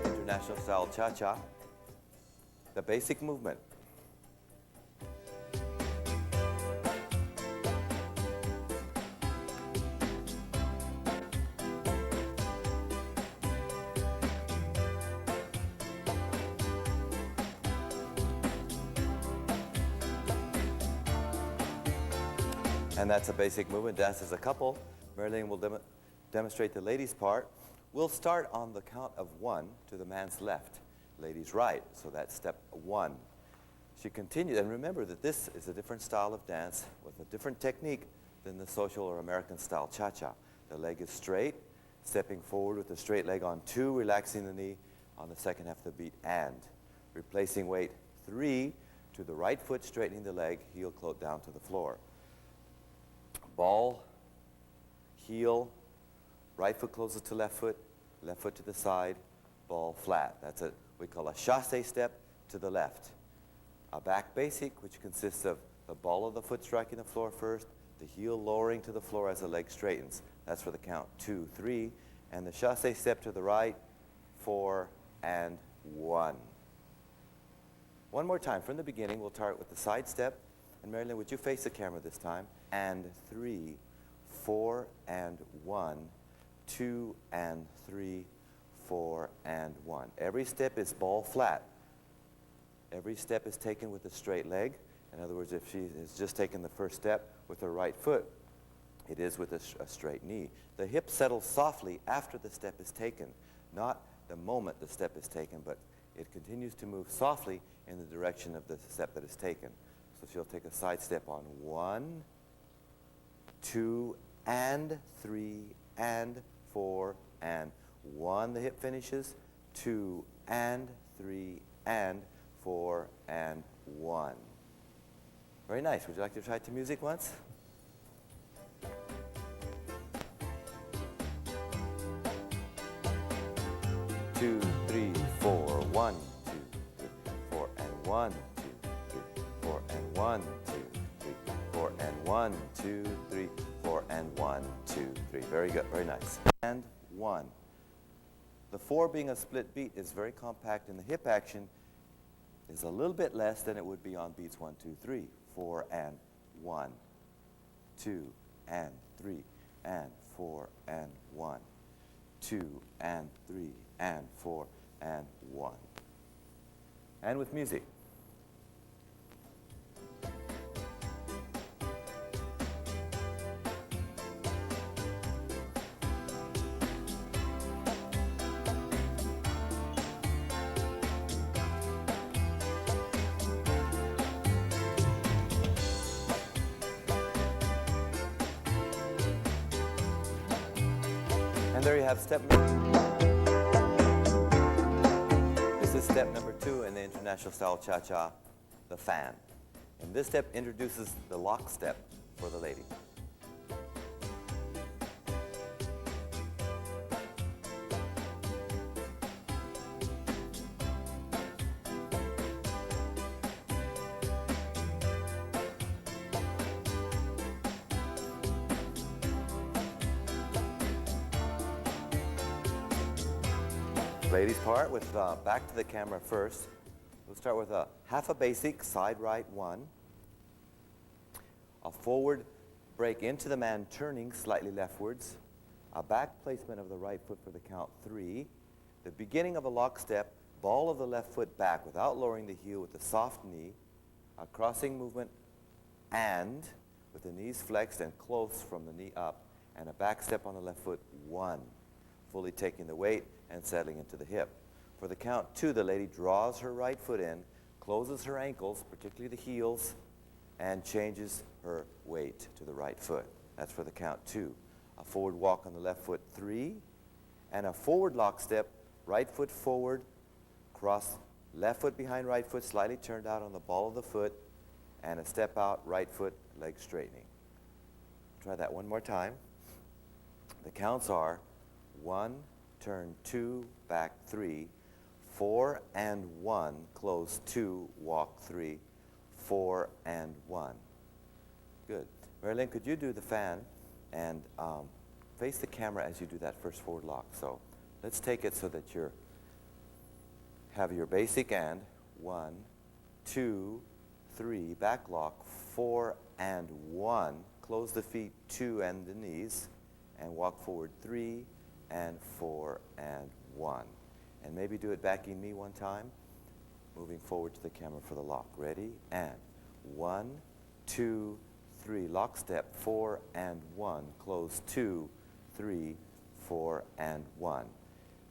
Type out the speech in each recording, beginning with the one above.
the international style Cha-Cha, the basic movement. And that's a basic movement, dance as a couple. Marilyn will demonstrate the ladies' part. We'll start on the count of 1 to the man's left, ladies' right, so that's step 1. She continued, and remember that this is a different style of dance with a different technique than the social or American style cha-cha. The leg is straight, stepping forward with the straight leg on 2, relaxing the knee on the second half of the beat, and replacing weight 3 to the right foot, straightening the leg, heel cloak down to the floor. Ball, heel, right foot closes to left foot to the side, ball flat. That's what we call a chasse step to the left. A back basic, which consists of the ball of the foot striking the floor first, the heel lowering to the floor as the leg straightens. That's for the count 2, 3, and the chasse step to the right, 4, and 1. One more time from the beginning. We'll start with the side step. And Marilyn, would you face the camera this time? And 3, 4, and 1, 2, and 3, 4, and 1. Every step is ball flat. Every step is taken with a straight leg. In other words, if she has just taken the first step with her right foot, it is with a straight knee. The hip settles softly after the step is taken, not the moment the step is taken, but it continues to move softly in the direction of the step that is taken. So she'll take a side step on 1, 2, and 3, and 4, and 1. The hip finishes, 2, and 3, and 4, and 1. Very nice. Would you like to try it to music once? Two, 3, 4, 1, 2, 3, 4, and 1, 2, 3, 4, and 1, 2, 3, 4, and 1, 2, 3, 4, and 1, 2, 3. Very good, very nice. And 1. The 4 being a split beat is very compact, and the hip action is a little bit less than it would be on beats 1, 2, 3. 4 and 1, 2 and 3 and 4 and 1, 2 and 3 and 4 and 1. And with music. And there you have step number. This is step number 2 in the international style cha-cha, the fan. And this step introduces the lock step for the lady. Ladies part with back to the camera first. We'll start with a half a basic, side right 1. A forward break into the man turning slightly leftwards. A back placement of the right foot for the count 3. The beginning of a lock step, ball of the left foot back without lowering the heel with a soft knee. A crossing movement and with the knees flexed and close from the knee up. And a back step on the left foot 1. Fully taking the weight and settling into the hip. For the count 2, the lady draws her right foot in, closes her ankles, particularly the heels, and changes her weight to the right foot. That's for the count 2. A forward walk on the left foot 3, and a forward lock step, right foot forward, cross left foot behind right foot, slightly turned out on the ball of the foot, and a step out, right foot, leg straightening. Try that one more time. The counts are 1, turn 2, back 3, 4 and 1, close 2, walk 3, 4 and 1. Good. Marilyn, could you do the fan and face the camera as you do that first forward lock? So let's take it so that you're Have your basic and 1, 2, 3, back lock, 4 and 1. Close the feet, 2 and the knees, and walk forward 3 and 4 and 1. And maybe do it backing me one time, moving forward to the camera for the lock. Ready? And 1, 2, 3. Lock step, 4 and 1. Close 2, 3, 4 and 1.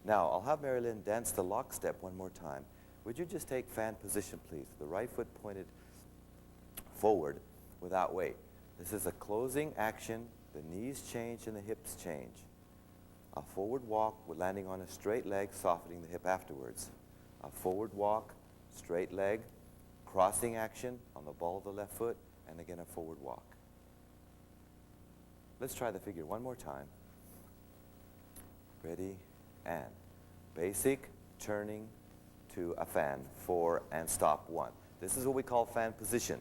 Now, I'll have Mary Lynn dance the lock step one more time. Would you just take fan position, please? The right foot pointed forward without weight. This is a closing action. The knees change and the hips change. A forward walk with landing on a straight leg, softening the hip afterwards. A forward walk, straight leg, crossing action on the ball of the left foot, and again a forward walk. Let's try the figure one more time. Ready, and basic, turning to a fan, 4 and stop, 1. This is what we call fan position.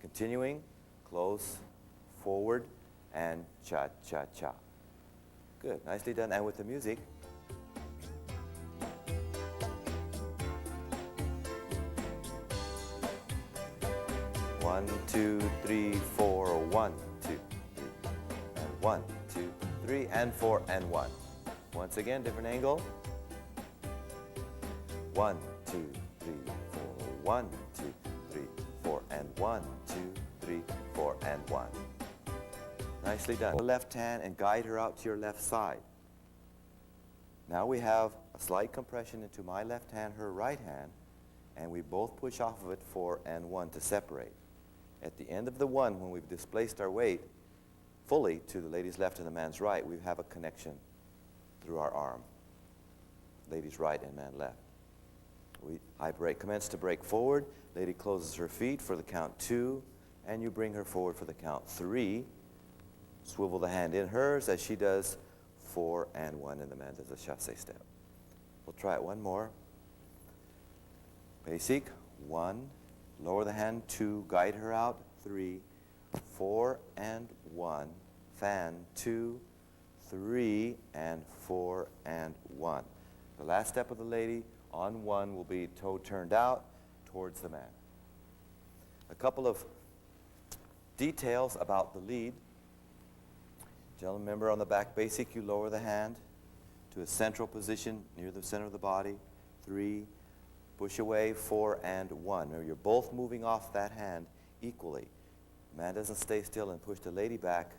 Continuing, close, forward, and cha-cha-cha. Good, nicely done. And with the music. One, 2, 3, 4, 1, 2, 3, and 1, 2, 3, and 4, and 1. Once again, different angle. 1, 2, 3, 4, 1, 2, 3, 4, and 1, 2, 3, 4, and 1. Nicely done. Left hand and guide her out to your left side. Now we have a slight compression into my left hand, her right hand, and we both push off of it, 4 and 1 to separate. At the end of the 1, when we've displaced our weight fully to the lady's left and the man's right, we have a connection through our arm. Lady's right and man left. I commence to break forward. Lady closes her feet for the count 2, and you bring her forward for the count 3. Swivel the hand in hers as she does 4 and 1, and the man does a chasse step. We'll try it one more. Basic, 1. Lower the hand, 2. Guide her out, 3. 4 and 1. Fan, 2, 3, and 4 and 1. The last step of the lady on 1 will be toe turned out towards the man. A couple of details about the lead. Gentlemen, remember on the back basic, you lower the hand to a central position near the center of the body. 3, push away, 4 and 1. Remember, you're both moving off that hand equally. The man doesn't stay still and push the lady back.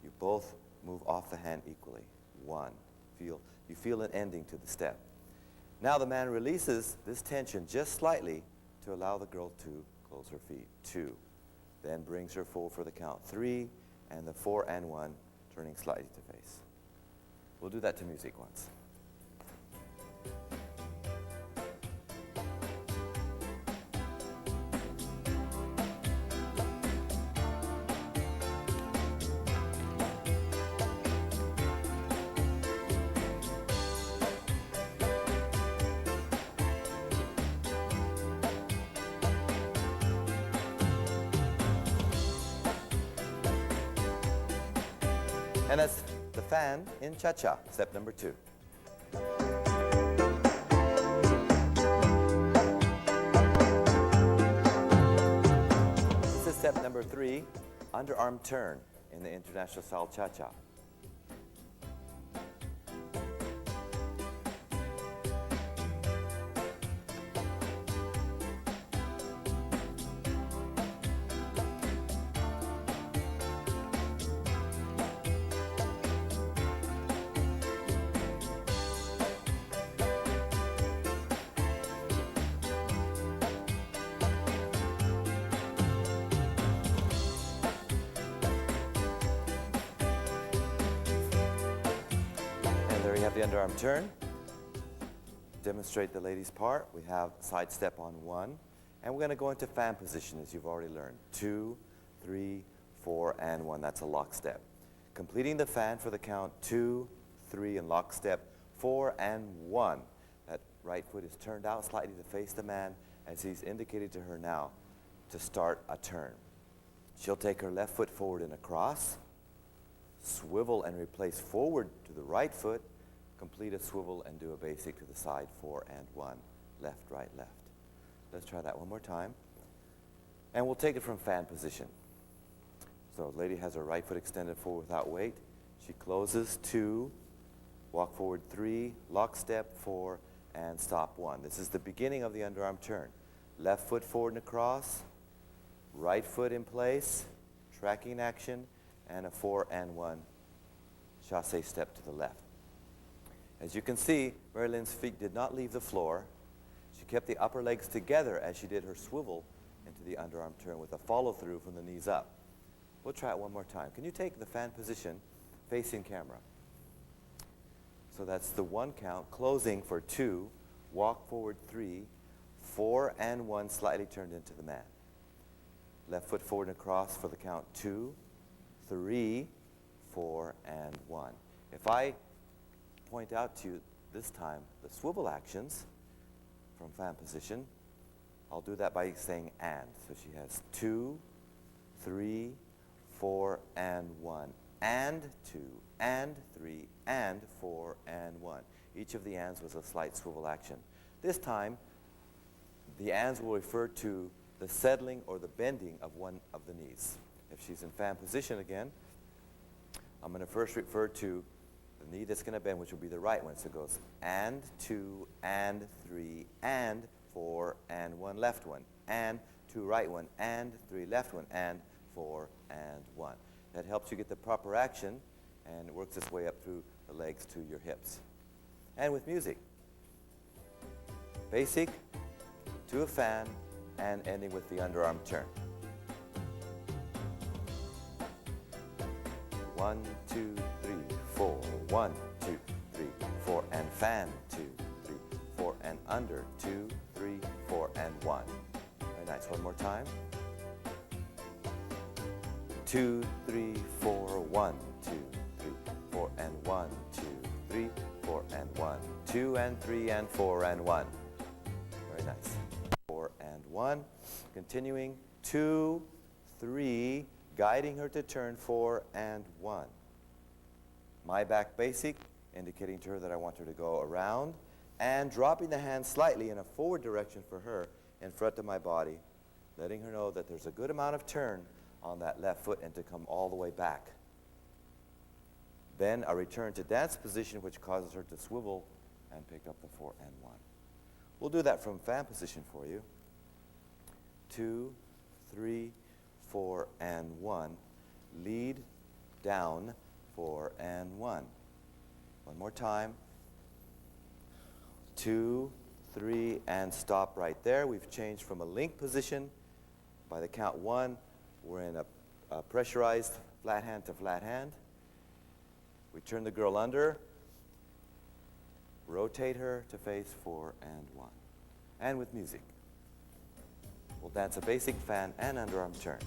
You both move off the hand equally. 1. You feel an ending to the step. Now the man releases this tension just slightly to allow the girl to close her feet. 2. Then brings her forward for the count 3, and the 4 and 1, turning slightly to face. We'll do that to music once. And that's the fan in Cha-Cha, step number 2. This is step number 3, underarm turn in the international style Cha-Cha. There you have the underarm turn. Demonstrate the lady's part. We have side step on 1. And we're going to go into fan position as you've already learned. 2, 3, 4, and 1. That's a lock step. Completing the fan for the count 2, 3, and lock step 4 and 1. That right foot is turned out slightly to face the man as he's indicated to her now to start a turn. She'll take her left foot forward in a cross, swivel and replace forward to the right foot, complete a swivel and do a basic to the side 4 and 1. left, right, left. Let's try that one more time. And we'll take it from fan position. So lady has her right foot extended forward without weight. She closes 2, walk forward 3, lock step 4, and stop 1. This is the beginning of the underarm turn. Left foot forward and across, right foot in place, tracking action, and a 4 and 1 chassé step to the left. As you can see, Mary Lynn's feet did not leave the floor. She kept the upper legs together as she did her swivel into the underarm turn with a follow-through from the knees up. We'll try it one more time. Can you take the fan position facing camera? So that's the 1 count, closing for 2, walk forward 3, 4 and 1 slightly turned into the man. Left foot forward and across for the count 2, 3, 4, and 1. If I point out to you this time the swivel actions from fan position, I'll do that by saying and. So she has 2, 3, 4, and 1. And 2, and 3, and 4, and 1. Each of the ands was a slight swivel action. This time, the ands will refer to the settling or the bending of one of the knees. If she's in fan position again, I'm going to first refer to the knee that's going to bend, which will be the right one. So it goes and 2, and 3, and 4, and 1 left one, and 2 right one, and 3 left one, and 4, and 1. That helps you get the proper action, and it works its way up through the legs to your hips. And with music. Basic, to a fan, and ending with the underarm turn. 1, 2, 3, 4. 1, 2, 3, 4, and fan. 2, 3, 4, and under. 2, 3, 4, and 1. Very nice. One more time. 2, 3, 4, 1, 2, 3, 4, and 1, 2, 3, 4, and 1, 2, and 3, and 4, and 1. Very nice. 4 and 1. Continuing, 2, 3, guiding her to turn 4 and 1. My back basic, indicating to her that I want her to go around, and dropping the hand slightly in a forward direction for her in front of my body, letting her know that there's a good amount of turn on that left foot and to come all the way back. Then a return to dance position, which causes her to swivel and pick up the 4 and 1. We'll do that from fan position for you. 2, 3, 4, and 1. Lead, down, 4 and 1. One more time. 2, 3, and stop right there. We've changed from a link position. By the count 1, we're in a pressurized flat hand to flat hand. We turn the girl under, rotate her to face 4 and 1. And with music, we'll dance a basic fan and underarm turn.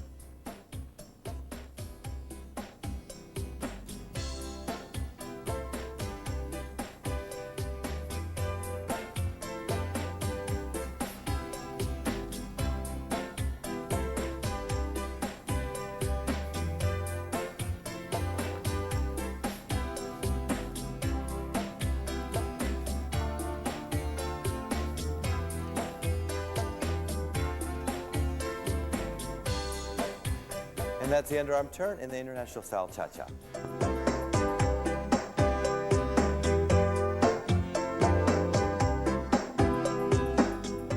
And that's the underarm turn in the international style cha-cha.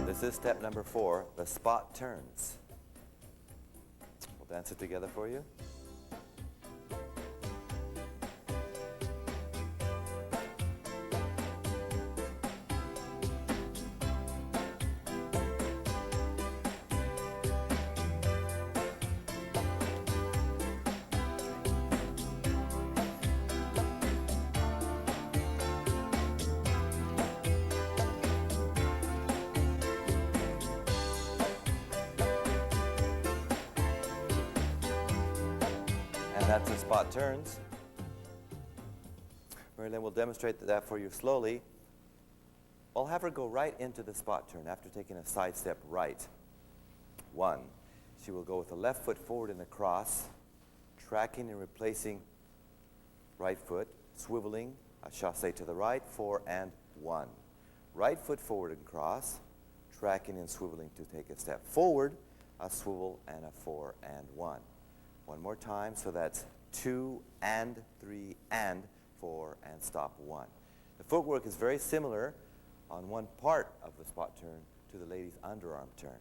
This is step number 4, the spot turns. We'll dance it together for you. That's the spot turns. Mary Lynn will demonstrate that for you slowly. I'll have her go right into the spot turn after taking a side step right. 1. She will go with the left foot forward and across, tracking and replacing right foot, swiveling, a chassé to the right, 4 and 1. Right foot forward and cross, tracking and swiveling to take a step forward, a swivel and a 4 and 1. One more time, so that's 2 and 3 and 4 and stop 1. The footwork is very similar on one part of the spot turn to the lady's underarm turn.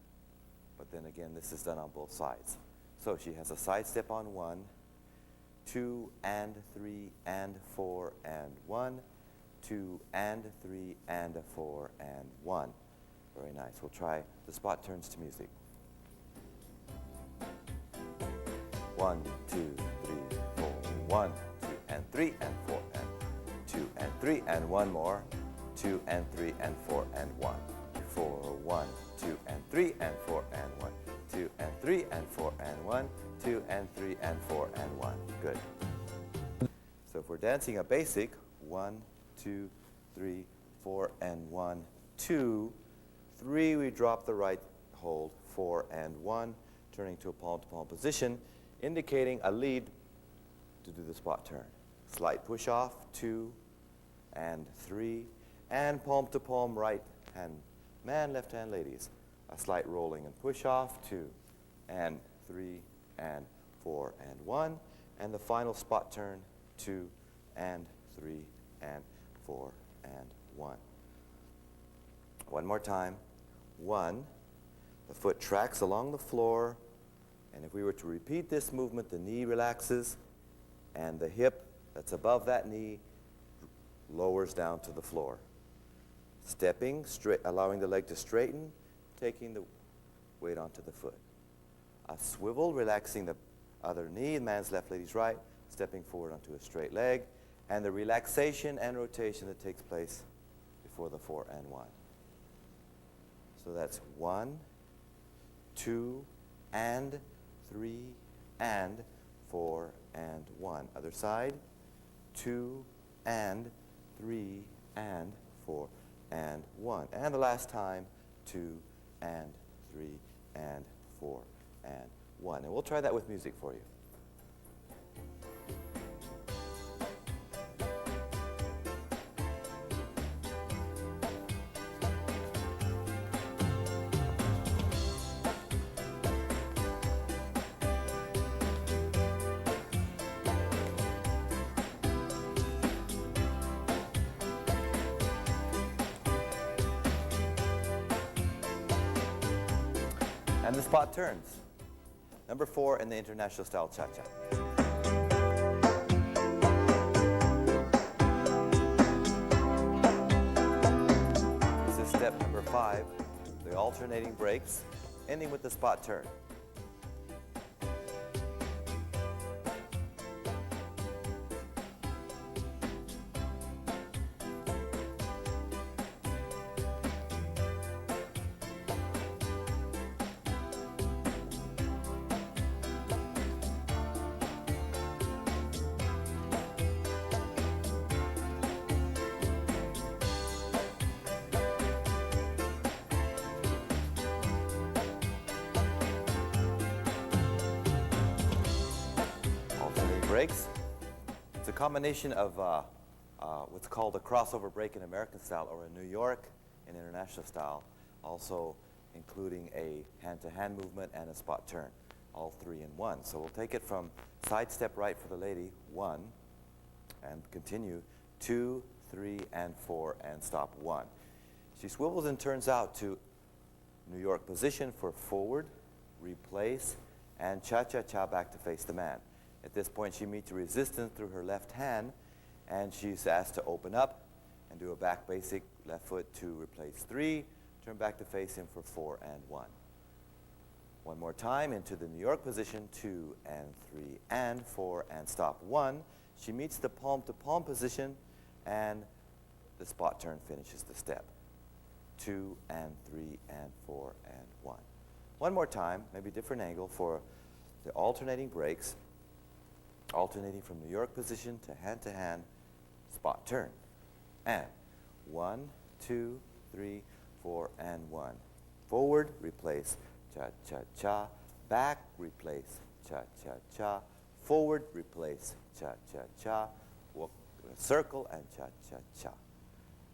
But then again, this is done on both sides. So she has a side step on 1, 2 and 3 and 4 and 1, 2 and 3 and a 4 and 1. Very nice. We'll try the spot turns to music. 1, 2, 3, 4, 1, 2 and 3 and 4 and 2 and 3 and 1 more, 2 and 3 and 4 and 1, 4, 1, 2 and 3 and 4 and 1, 2 and 3 and 4 and 1, 2 and 3 and 4 and 1. Good. So if we're dancing a basic, 1, 2, 3, 4 and 1, 2, 3, we drop the right hold, 4 and 1, turning to a palm-to-palm position, indicating a lead to do the spot turn. Slight push off, 2 and 3, and palm-to-palm right hand man, left hand ladies. A slight rolling and push off, 2 and 3 and 4 and 1, and the final spot turn, 2 and 3 and 4 and 1. One more time. 1, the foot tracks along the floor, and if we were to repeat this movement, the knee relaxes, and the hip that's above that knee lowers down to the floor. Stepping, straight, allowing the leg to straighten, taking the weight onto the foot. A swivel, relaxing the other knee, man's left, lady's right, stepping forward onto a straight leg, and the relaxation and rotation that takes place before the 4 and 1. So that's 1, 2, and 3, and 4, and 1. Other side, 2, and 3, and 4, and 1. And the last time, 2, and 3, and 4, and 1. And we'll try that with music for you. And the spot turns. Number 4 in the international style Chacha. This is step number 5, the alternating breaks, ending with the spot turn. Breaks. It's a combination of what's called a crossover break in American style or a New York in international style, also including a hand-to-hand movement and a spot turn, all 3 in 1. So we'll take it from side step right for the lady, 1, and continue 2, 3, and 4, and stop 1. She swivels and turns out to New York position for forward, replace, and cha-cha-cha back to face the man. At this point, she meets resistance through her left hand, and she's asked to open up and do a back basic, left foot 2, replace 3, turn back to face him for 4 and 1. One more time into the New York position, 2 and 3 and 4 and stop 1. She meets the palm-to-palm position, and the spot turn finishes the step. 2 and 3 and 4 and 1. One more time, maybe different angle for the alternating breaks. Alternating from New York position to hand, spot turn. And 1, 2, 3, 4, and 1. Forward, replace, cha-cha-cha. Back, replace, cha-cha-cha. Forward, replace, cha-cha-cha. Walk, circle, and cha-cha-cha.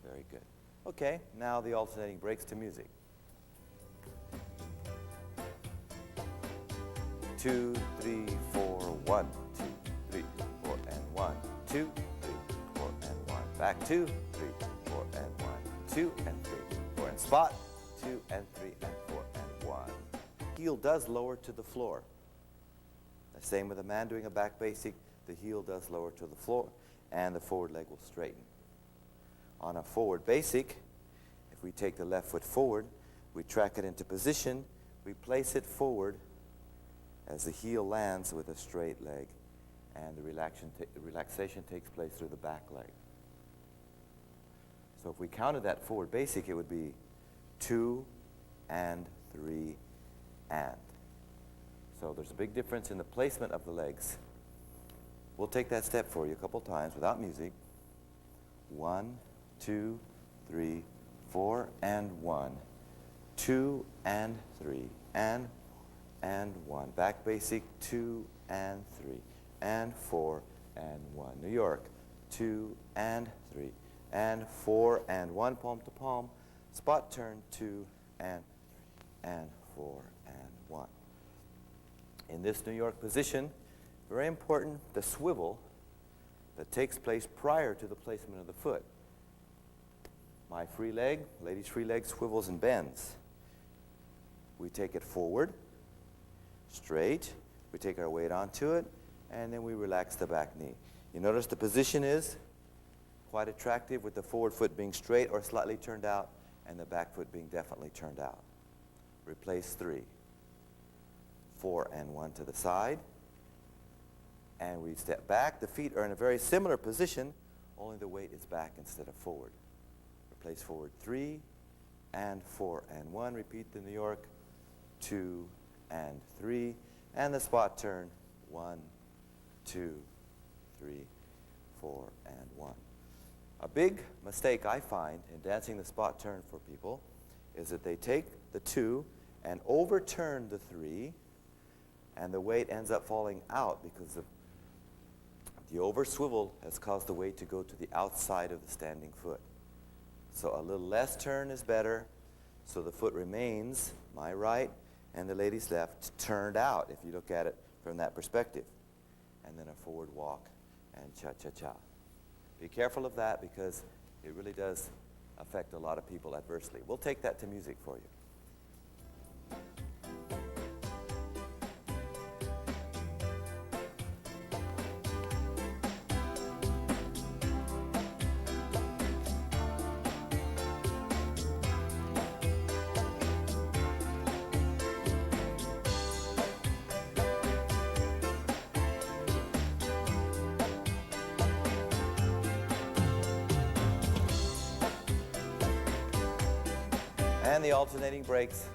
Very good. Okay, now the alternating breaks to music. 2, 3, 4, 1, 2, 3, 4, and 1, 2, 3, 4, and 1. Back 2, 3, 4, and 1, 2, and 3, 4, and spot, 2, and 3, and 4, and 1. Heel does lower to the floor. The same with a man doing a back basic, the heel does lower to the floor, and the forward leg will straighten. On a forward basic, if we take the left foot forward, we track it into position, we place it forward as the heel lands with a straight leg, and the relaxation takes place through the back leg. So if we counted that forward basic, it would be 2 and 3 and. So there's a big difference in the placement of the legs. We'll take that step for you a couple times without music. 1, 2, 3, 4, and 1. 2 and 3 and 1. Back basic, 2 and 3 and 4 and 1. New York, 2 and 3 and 4 and 1. Palm to palm. Spot turn, 2 and 3 and 4 and 1. In this New York position, very important, the swivel that takes place prior to the placement of the foot. My free leg, lady's free leg, swivels and bends. We take it forward, straight, we take our weight onto it, and then we relax the back knee. You notice the position is quite attractive with the forward foot being straight or slightly turned out and the back foot being definitely turned out. Replace 3. 4 and 1 to the side. And we step back. The feet are in a very similar position, only the weight is back instead of forward. Replace forward 3 and 4 and 1. Repeat the New York, 2 and 3. And the spot turn, 1, 2, 3, 4, and 1. A big mistake I find in dancing the spot turn for people is that they take the 2 and overturn the 3, and the weight ends up falling out because of the over swivel has caused the weight to go to the outside of the standing foot. So a little less turn is better, so the foot remains, my right and the lady's left, turned out if you look at it from that perspective. And then a forward walk and cha-cha-cha. Be careful of that because it really does affect a lot of people adversely. We'll take that to music for you. And the alternating breaks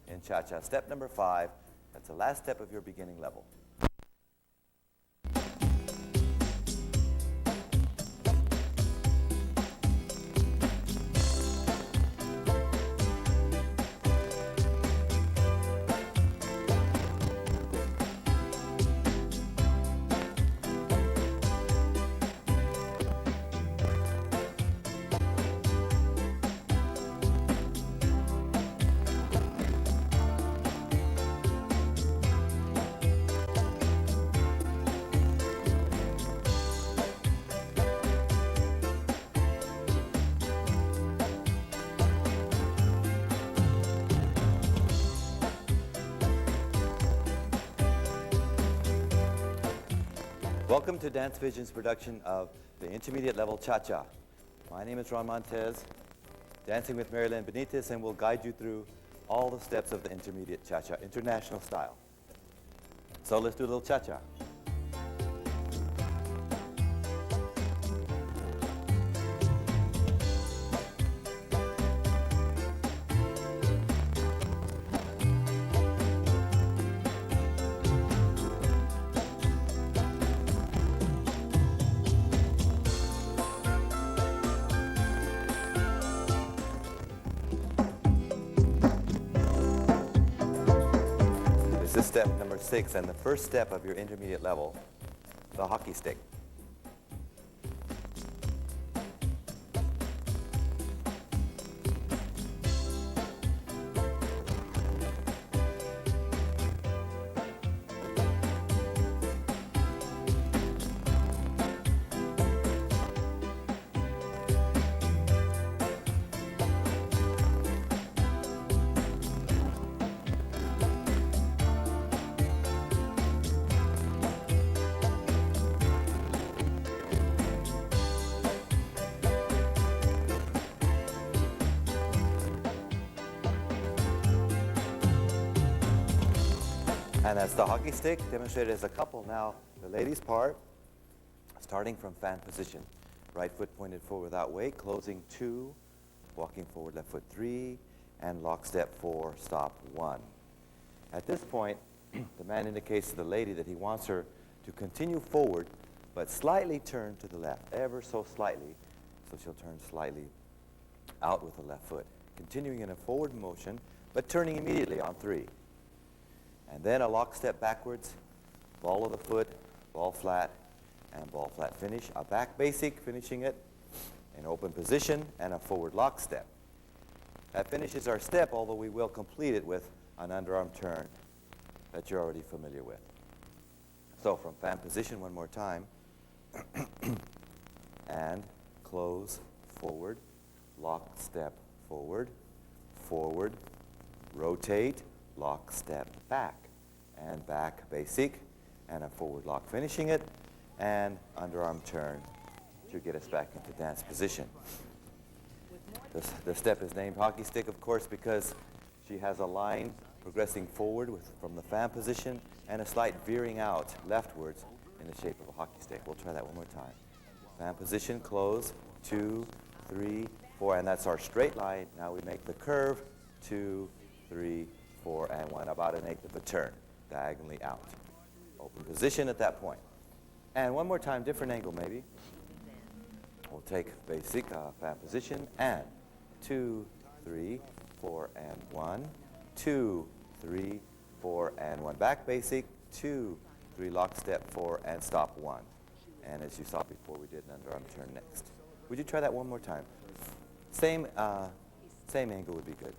in Cha-Cha. Step number 5, that's the last step of your beginning level. Welcome to Dance Vision's production of the intermediate level Cha-Cha. My name is Ron Montez, dancing with Marilyn Benitez, and we'll guide you through all the steps of the intermediate Cha-Cha, international style. So let's do a little Cha-Cha. This is step number 6, and the first step of your intermediate level, the hockey stick. And that's the hockey stick demonstrated as a couple. Now, the ladies' part, starting from fan position. Right foot pointed forward without weight, closing 2, walking forward left foot 3, and lock step 4, stop 1. At this point, the man indicates to the lady that he wants her to continue forward, but slightly turn to the left, ever so slightly. So she'll turn slightly out with the left foot, continuing in a forward motion, but turning immediately on 3. And then a lock step backwards, ball of the foot, ball flat, and ball flat finish. A back basic, finishing it in open position, and a forward lock step. That finishes our step, although we will complete it with an underarm turn that you're already familiar with. So from fan position one more time. And close, forward, lock step, forward, forward, rotate, lock step, back, and back basic, and a forward lock finishing it, and underarm turn to get us back into dance position. The step is named hockey stick, of course, because she has a line progressing forward from the fan position and a slight veering out leftwards in the shape of a hockey stick. We'll try that one more time. Fan position, close, 2, 3, 4, and that's our straight line. Now we make the curve, 2, 3, 4, and 1, about 1/8 of a turn, diagonally out. Open position at that point. And one more time, different angle maybe. We'll take basic fan position, and 2, 3, 4, and 1, 2, 3, 4, and 1. Back basic, 2, 3, lock step, 4, and stop 1. And as you saw before, we did an underarm turn next. Would you try that one more time? Same angle would be good.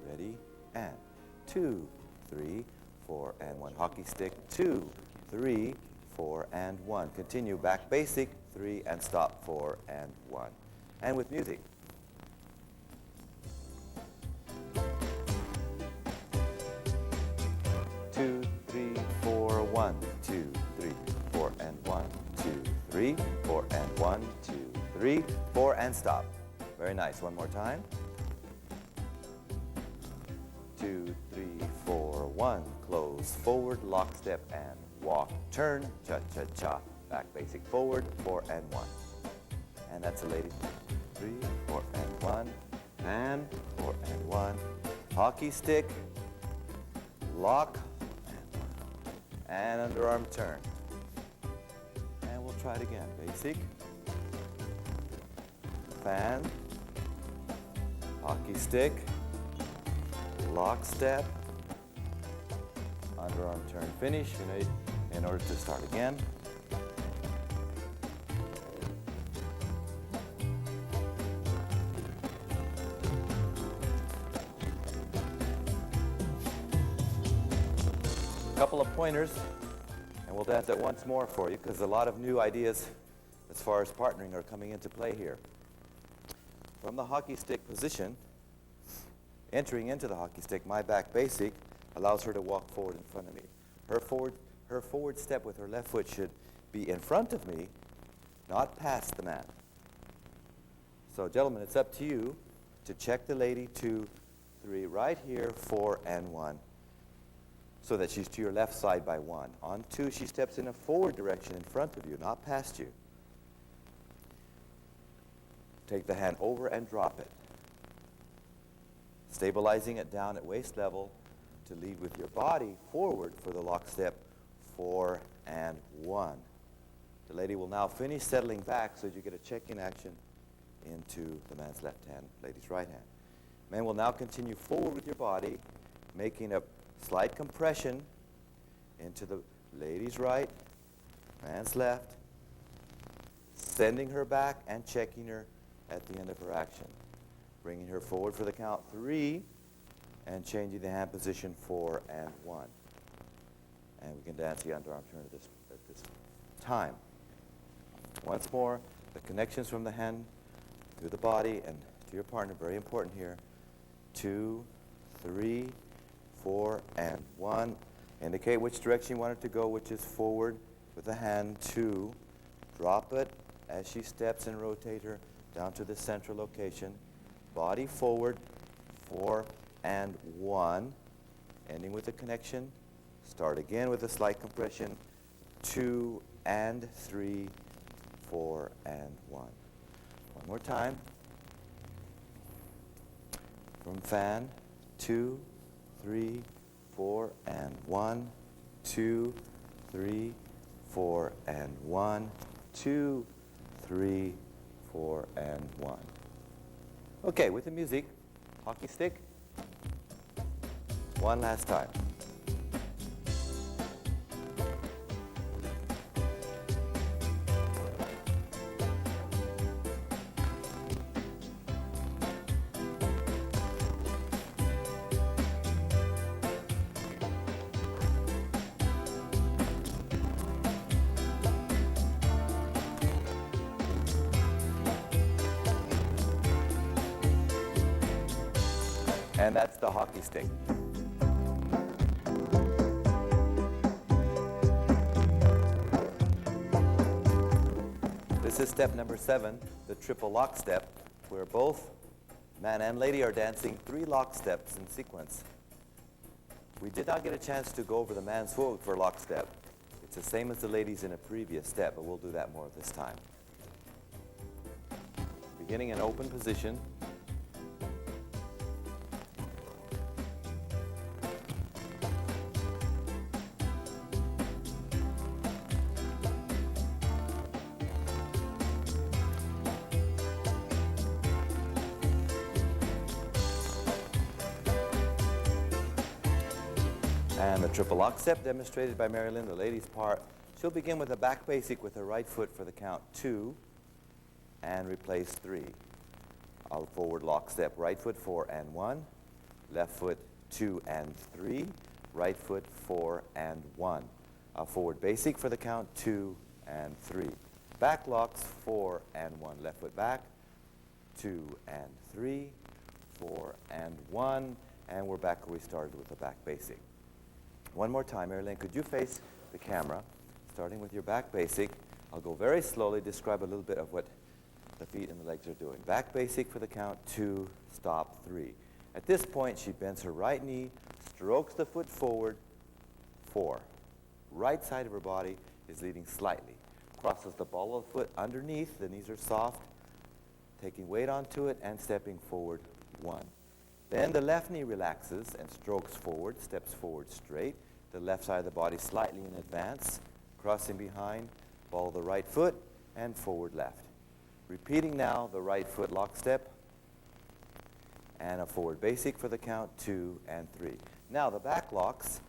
Ready? And 2, 3, 4, and 1. Hockey stick, 2, 3, 4, and 1. Continue back basic, 3, and stop, 4, and 1. And with music. 2, 3, 4, 1, 2, 3, 4, and 1, 2, 3, 4, and 1, 2, 3, 4, and stop. Very nice. One more time. 2, 3, 4, 1. Close, forward, lock step, and walk. Turn, cha-cha-cha. Back basic, forward, 4, and 1. And that's a lady. 3, 4, and 1. And 4, and 1. Hockey stick, lock, and underarm turn. And we'll try it again. Basic, fan, hockey stick, lock step, underarm turn finish in order to start again. Couple of pointers, and we'll dance it once more for you because a lot of new ideas as far as partnering are coming into play here. From the hockey stick position, entering into the hockey stick, my back basic allows her to walk forward in front of me. Her forward step with her left foot should be in front of me, not past the mat. So gentlemen, it's up to you to check the lady 2, 3, right here, 4, and 1. So that she's to your left side by 1. On 2, she steps in a forward direction in front of you, not past you. Take the hand over and drop it. Stabilizing it down at waist level to lead with your body forward for the lock step, 4 and 1. The lady will now finish settling back so that you get a check-in action into the man's left hand, lady's right hand. Man will now continue forward with your body, making a slight compression into the lady's right, man's left, sending her back and checking her at the end of her action. Bringing her forward for the count 3 and changing the hand position 4 and 1. And we can dance the underarm turn at this time. Once more, the connections from the hand to the body and to your partner, very important here. 2, 3, 4, and 1. Indicate which direction you want it to go, which is forward with the hand. 2. Drop it as she steps and rotate her down to the central location. Body forward, 4 and 1. Ending with the connection Start again with a slight compression. 2 and 3, 4 and 1. One more time. From fan, 2, 3, 4 and 1, 2, 3, 4 and 1, 2, 3, 4 and 1. Okay, with the music, hockey stick. One last time. And that's the hockey stick. This is step number 7, the triple lock step, where both man and lady are dancing 3 lock steps in sequence. We did not get a chance to go over the man's foot for lock step. It's the same as the ladies in a previous step, but we'll do that more this time. Beginning in open position. And the triple lock step demonstrated by Marilyn, the ladies' part. She'll begin with a back basic with her right foot for the count 2 and replace 3. A forward lock step, right foot 4 and 1, left foot 2 and 3, right foot 4 and 1. A forward basic for the count 2 and 3. Back locks 4 and 1, left foot back, 2 and 3, 4 and 1, and we're back where we started with the back basic. One more time, Marilyn, could you face the camera, starting with your back basic. I'll go very slowly, describe a little bit of what the feet and the legs are doing. Back basic for the count 2, stop 3. At this point, she bends her right knee, strokes the foot forward, 4. Right side of her body is leading slightly. Crosses the ball of the foot underneath, the knees are soft, taking weight onto it and stepping forward, 1. Then the left knee relaxes and strokes forward, steps forward straight. The left side of the body slightly in advance, crossing behind, ball the right foot, and forward left. Repeating now the right foot lock step and a forward basic for the count 2 and 3. Now the back locks,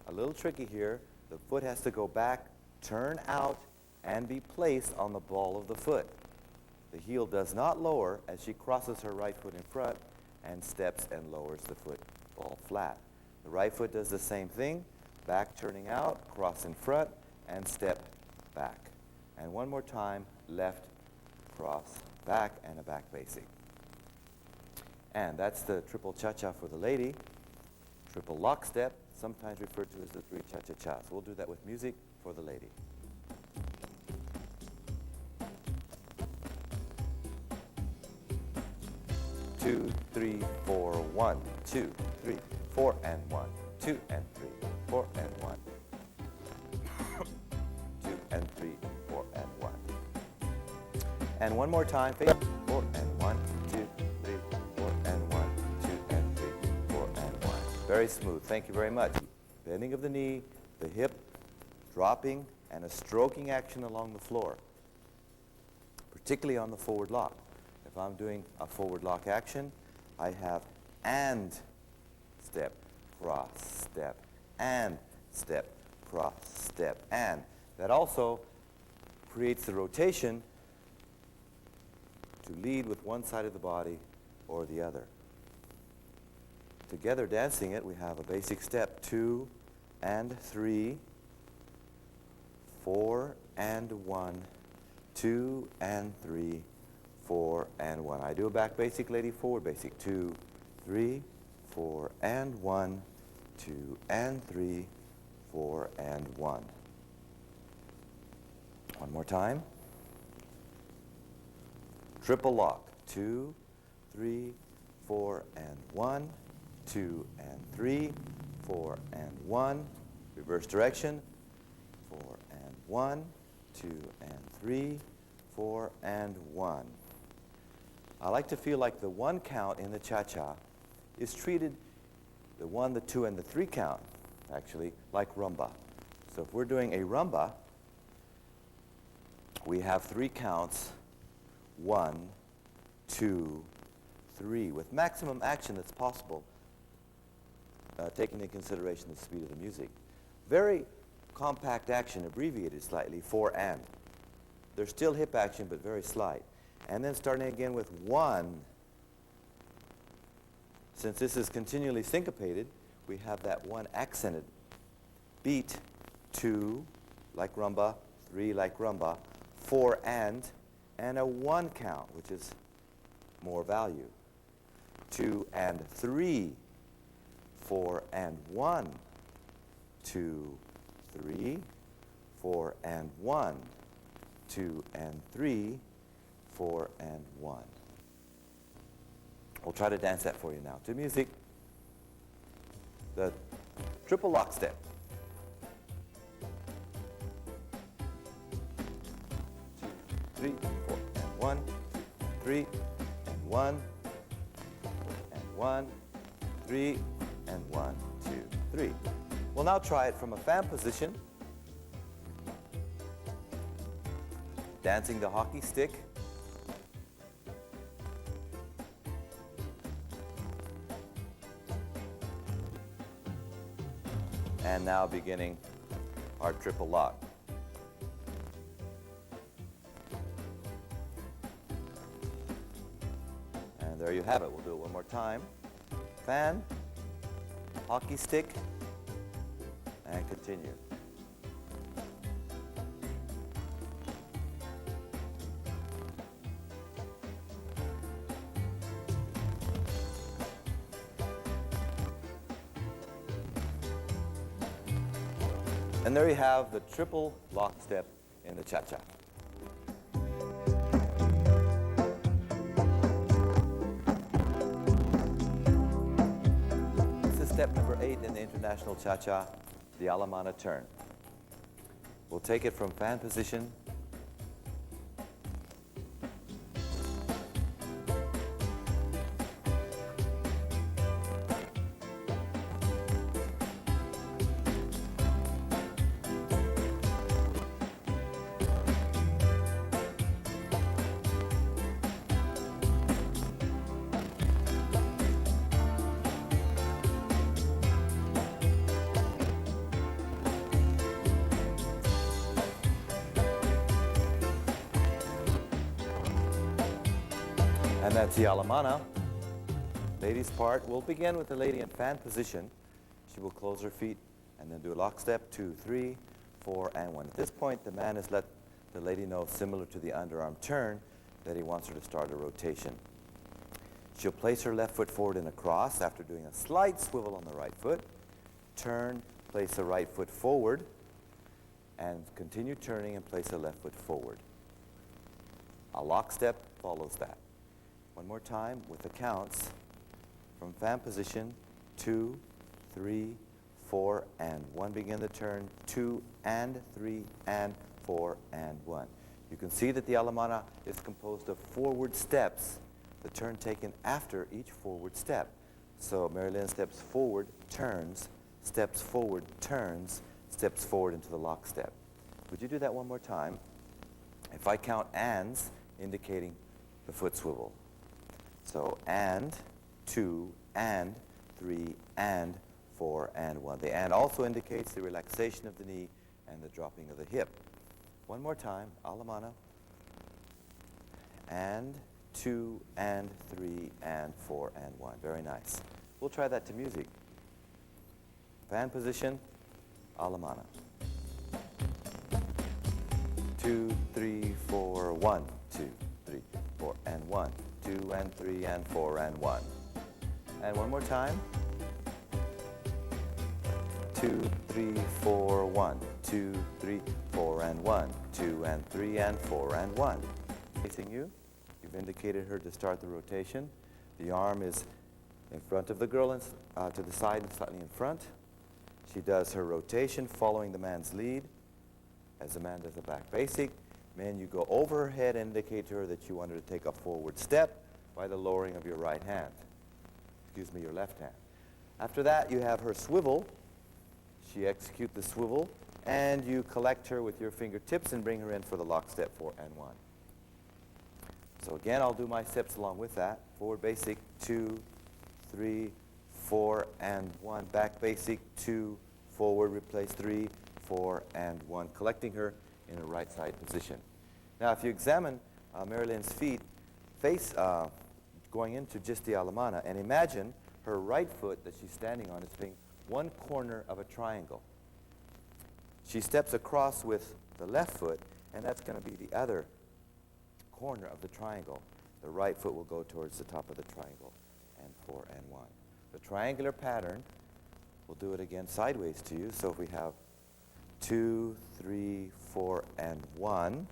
a little tricky here. The foot has to go back, turn out, and be placed on the ball of the foot. The heel does not lower as she crosses her right foot in front and steps and lowers the foot ball flat. The right foot does the same thing, back turning out, cross in front, and step back. And one more time, left, cross, back, and a back basic. And that's the triple cha-cha for the lady. Triple lock step, sometimes referred to as the 3 cha-cha-chas. We'll do that with music for the lady. 2, 3, 4, 1, 2, 3, 4 and 1, 2 and 3, 4 and 1, 2 and 3, 4 and 1. And one more time, 4 and 1, 2, 3, 4 and 1, 2 and 3, 4 and 1. Very smooth. Thank you very much. Bending of the knee, the hip, dropping, and a stroking action along the floor, particularly on the forward lock. If I'm doing a forward lock action, I have and step, cross, step, and step, cross, step, and. That also creates the rotation to lead with one side of the body or the other. Together dancing it, we have a basic step, 2 and 3, 4 and 1, 2 and 3, 4 and 1. I do a back basic, lady, forward basic, 2, 3, 4 and 1, 2 and 3, 4 and 1. One more time. Triple lock, 2, 3, 4 and 1, 2 and 3, 4 and 1. Reverse direction. 4 and 1, 2 and 3, 4 and 1. I like to feel like the 1 count in the cha-cha is treated, the 1, the 2, and the 3 count, actually, like rumba. So if we're doing a rumba, we have 3 counts, 1, 2, 3, with maximum action that's possible, taking into consideration the speed of the music. Very compact action, abbreviated slightly, 4 and. There's still hip action, but very slight. And then starting again with 1. Since this is continually syncopated, we have that 1 accented beat, 2 like rumba, 3 like rumba, 4 and a 1 count, which is more value. 2 and 3, 4 and 1, 2, 3, 4 and 1, 2 and 3, 4 and 1. We'll try to dance that for you now. To music, the triple lock step. 2, 3, 4 and 1, 3 and 1, and 1, 3 and 1, 2, 3. We'll now try it from a fan position, dancing the hockey stick. And now beginning our triple lock. And there you have it. We'll do it one more time. Fan, hockey stick, and continue. And there you have the triple lock step in the cha-cha. This is step number 8 in the International Cha-Cha, the Alemana turn. We'll take it from fan position, and that's the Alemana. Ladies' part, we'll begin with the lady in fan position. She will close her feet and then do a lock step, 2, 3, 4, and 1. At this point, the man has let the lady know, similar to the underarm turn, that he wants her to start a rotation. She'll place her left foot forward in a cross after doing a slight swivel on the right foot. Turn, place the right foot forward, and continue turning and place the left foot forward. A lock step follows that. One more time with the counts from fan position, 2, 3, 4, and 1. Begin the turn, 2 and 3 and 4 and 1. You can see that the Alemana is composed of forward steps, the turn taken after each forward step. So Mary Lynn steps forward, turns, steps forward, turns, steps forward into the lock step. Would you do that one more time? If I count ands, indicating the foot swivel. So and, 2, and, 3, and, 4, and 1. The and also indicates the relaxation of the knee and the dropping of the hip. One more time, Alemana. And, 2, and, 3, and, 4, and 1. Very nice. We'll try that to music. Fan position, Alemana. 2, 3, 4, 1, 2, 3, 4, and 1. 2 and 3 and 4 and 1. And one more time. 2, 3, 4, 1, 2, 3, 4 and 1. 2 and 3 and 4 and 1. Facing you. You've indicated her to start the rotation. The arm is in front of the girl and to the side and slightly in front. She does her rotation following the man's lead as the man does a back basic. Man, you go over her head and indicate to her that you want her to take a forward step by the lowering of your right hand. Excuse me, your left hand. After that, you have her swivel. She executes the swivel, and you collect her with your fingertips and bring her in for the lock step 4 and 1. So again, I'll do my steps along with that. Forward basic, 2, 3, 4, and 1. Back basic, 2, forward, replace 3, 4, and 1, collecting her in a right side position. Now, if you examine Mary Lynn's feet, face going into just the alemana, and imagine her right foot that she's standing on is being one corner of a triangle. She steps across with the left foot, and that's going to be the other corner of the triangle. The right foot will go towards the top of the triangle, and 4 and 1. The triangular pattern, we'll do it again sideways to you. So if we have 2, 3, 4, and 1,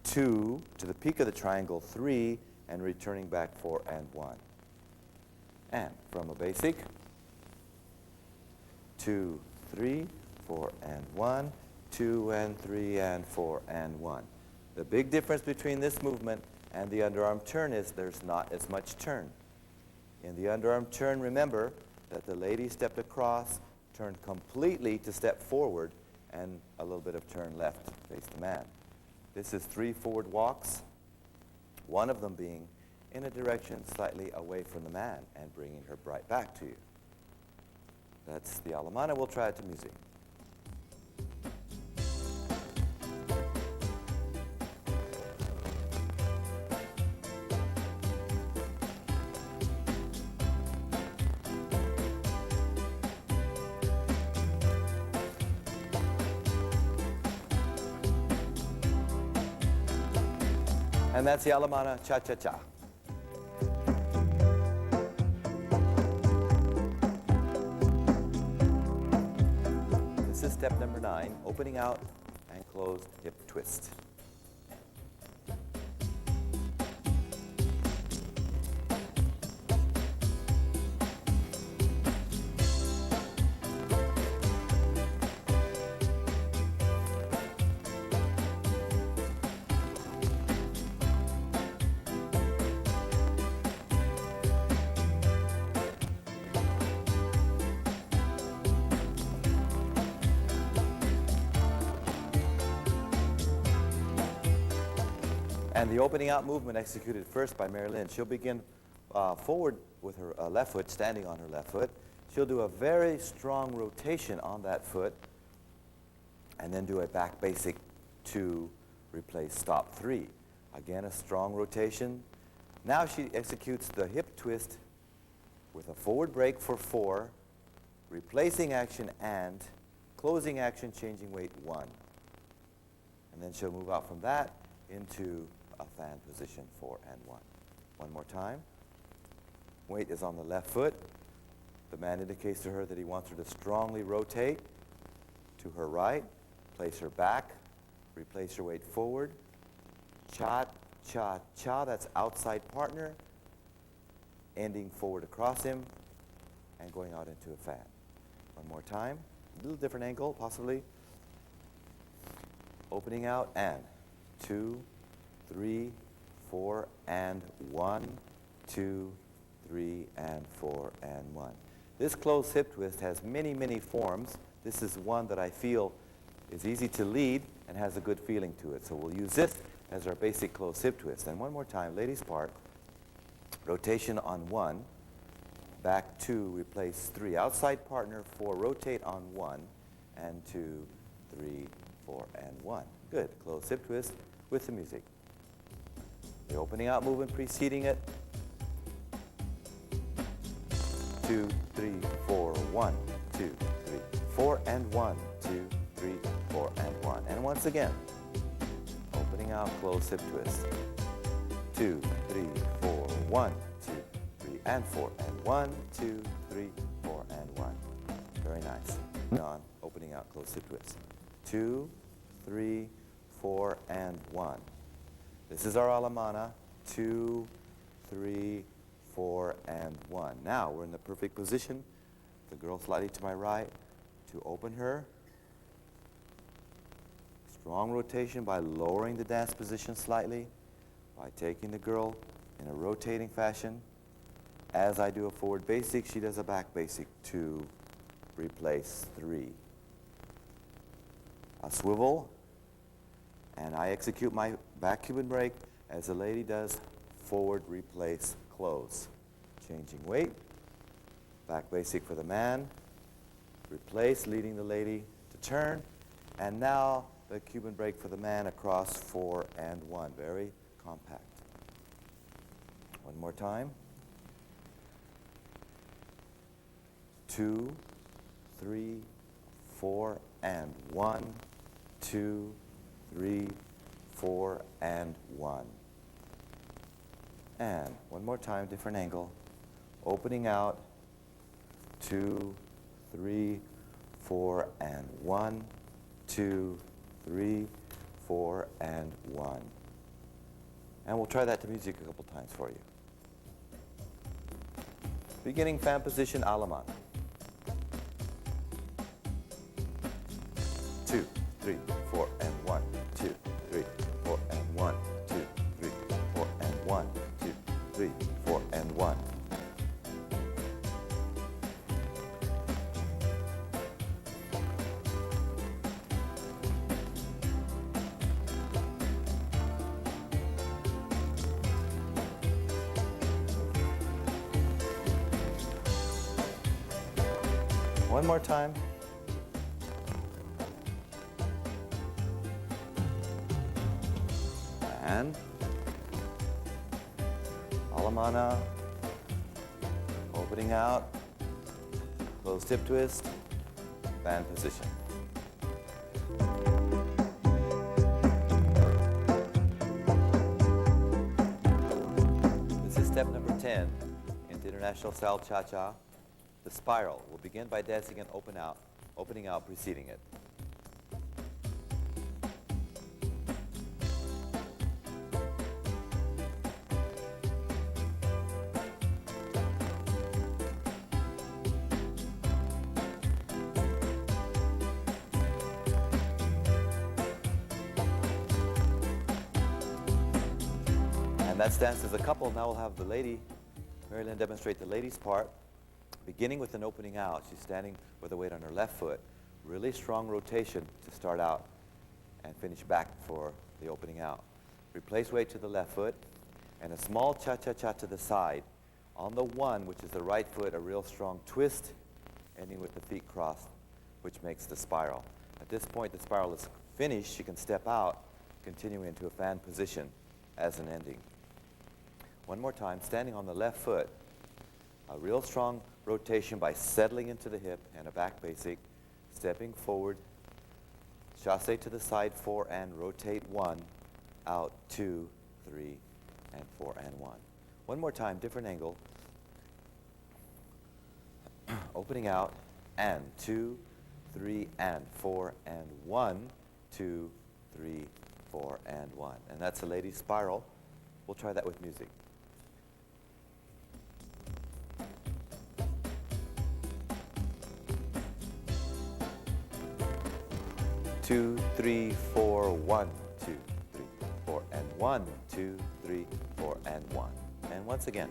2 to the peak of the triangle, 3, and returning back 4 and 1. And from a basic, 2, 3, 4, and 1, 2, and 3, and 4, and 1. The big difference between this movement and the underarm turn is there's not as much turn. In the underarm turn, remember that the lady stepped across, turned completely to step forward, and a little bit of turn left, face the man. This is 3 forward walks, one of them being in a direction slightly away from the man and bringing her right back to you. That's the alemana. We'll try it to music. And that's the alemana cha-cha-cha. This is step number 9, opening out and closed hip twist. And the opening out movement executed first by Mary Lynn. She'll begin forward with her left foot, standing on her left foot. She'll do a very strong rotation on that foot, and then do a back basic 2, replace stop 3. Again, a strong rotation. Now she executes the hip twist with a forward break for 4, replacing action and closing action, changing weight 1. And then she'll move out from that into a fan position 4 and 1. One more time. Weight is on the left foot. The man indicates to her that he wants her to strongly rotate to her right, place her back, replace her weight forward. Cha, cha, cha, that's outside partner, ending forward across him and going out into a fan. One more time. A little different angle, possibly. Opening out and 2, 3, 4, and 1, 2, 3, and 4, and 1. This closed hip twist has many, many forms. This is one that I feel is easy to lead and has a good feeling to it. So we'll use this as our basic closed hip twist. And one more time, ladies part, rotation on 1, back 2, replace 3. Outside partner 4, rotate on 1, and 2, 3, 4, and 1. Good. Closed hip twist with the music. The opening out movement preceding it. 2, 3, 4, 1, 2, 3, 4, and 1, 2, 3, 4, and 1. And once again, opening out, closed hip twist. 2, 3, 4, 1, 2, 3, and 4, and 1, 2, 3, 4, and 1. Very nice. On, opening out, closed hip twist. 2, 3, 4, and 1. This is our alemana, 2, 3, 4, and 1. Now we're in the perfect position. The girl slightly to my right, to open her. Strong rotation by lowering the dance position slightly, by taking the girl in a rotating fashion. As I do a forward basic, she does a back basic. 2, replace 3. A swivel, and I execute my back Cuban break as the lady does forward, replace, close. Changing weight, back basic for the man, replace, leading the lady to turn, and now the Cuban break for the man across 4 and 1. Very compact. One more time. 2, 3, 4, and 1, 2, 3, 4, and 1. And one more time, different angle. Opening out, 2, 3, 4, and 1, 2, 3, 4, and 1. And we'll try that to music a couple times for you. Beginning fan position, Alaman. 2, 3, 4, and 1, 2, 3, 4, and 1, 2, 3, 4, and 1, 2, 3, 4, and 1. One more time. And Alamana, opening out, close tip twist, fan position. This is step number 10 into International Style Cha-Cha. The spiral will begin by dancing an opening out preceding it. And that's danced as a couple. Now we'll have the lady, Mary Lynn, demonstrate the lady's part. Beginning with an opening out, she's standing with the weight on her left foot. Really strong rotation to start out and finish back for the opening out. Replace weight to the left foot and a small cha-cha-cha to the side. On the 1, which is the right foot, a real strong twist, ending with the feet crossed, which makes the spiral. At this point, the spiral is finished. She can step out, continuing into a fan position as an ending. One more time, standing on the left foot, a real strong rotation by settling into the hip and a back basic, stepping forward, chasse to the side 4 and rotate 1, out 2, 3, and 4 and 1. One more time, different angle. Opening out and 2, 3, and 4 and 1, 2, 3, 4 and 1. And that's a lady's spiral. We'll try that with music. 2, 3, 4, 1, 2, 3, 4, and 1, 2, 3, 4, and 1. And once again.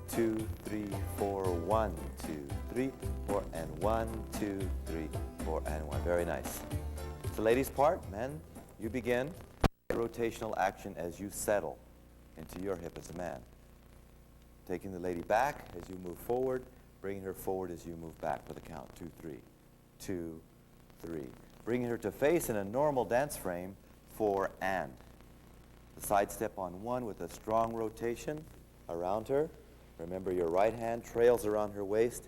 2, 3, 4, 1, 2, 3, 4, and 1, 2, 3, 4, and 1. Very nice. It's the ladies' part. Men, you begin rotational action as you settle into your hip as a man. Taking the lady back as you move forward, bringing her forward as you move back for the count. 2, 3. 2, 3. Bringing her to face in a normal dance frame. 4 and. The side step on 1 with a strong rotation around her. Remember, your right hand trails around her waist,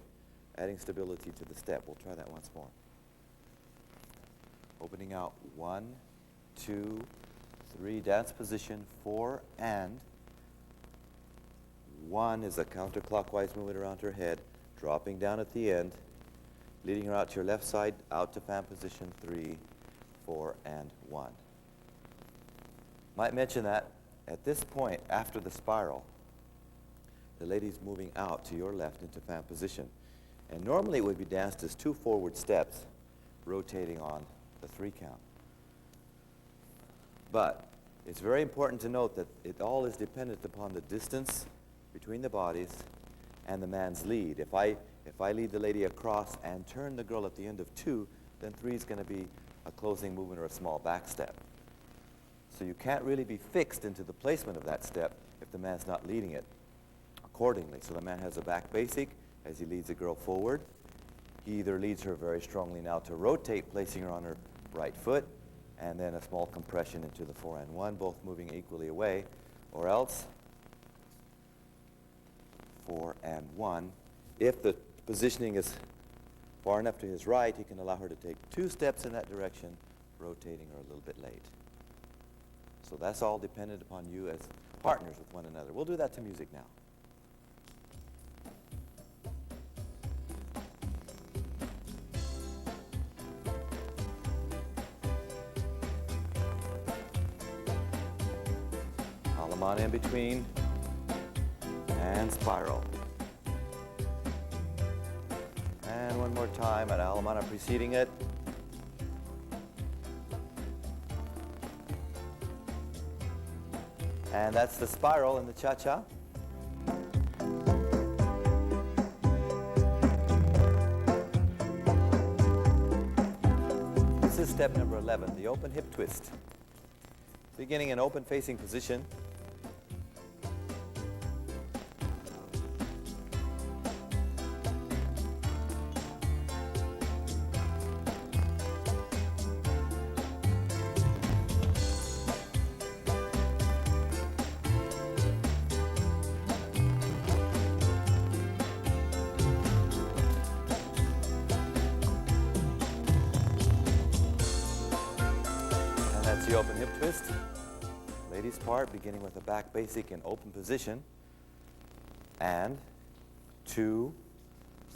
adding stability to the step. We'll try that once more. Opening out 1, 2, 3. Dance position 4 and. 1 is a counterclockwise movement around her head, dropping down at the end, leading her out to your left side, out to fan position 3, 4, and 1. Might mention that at this point, after the spiral, the lady's moving out to your left into fan position. And normally it would be danced as 2 forward steps, rotating on the 3 count. But it's very important to note that it all is dependent upon the distance between the bodies and the man's lead. If I lead the lady across and turn the girl at the end of 2, then 3 is going to be a closing movement or a small back step. So you can't really be fixed into the placement of that step if the man's not leading it accordingly. So the man has a back basic as he leads the girl forward. He either leads her very strongly now to rotate, placing her on her right foot, and then a small compression into the 4 and 1, both moving equally away, or else 4 and 1. If the positioning is far enough to his right, he can allow her to take 2 steps in that direction, rotating her a little bit late. So that's all dependent upon you as partners with one another. We'll do that to music now. Alamana in between, and spiral. And one more time, an Alamana preceding it. And that's the spiral in the Cha-Cha. This is step number 11, the open hip twist. Beginning in open facing position. That's the open hip twist. Ladies part, beginning with a back basic in open position. And 2,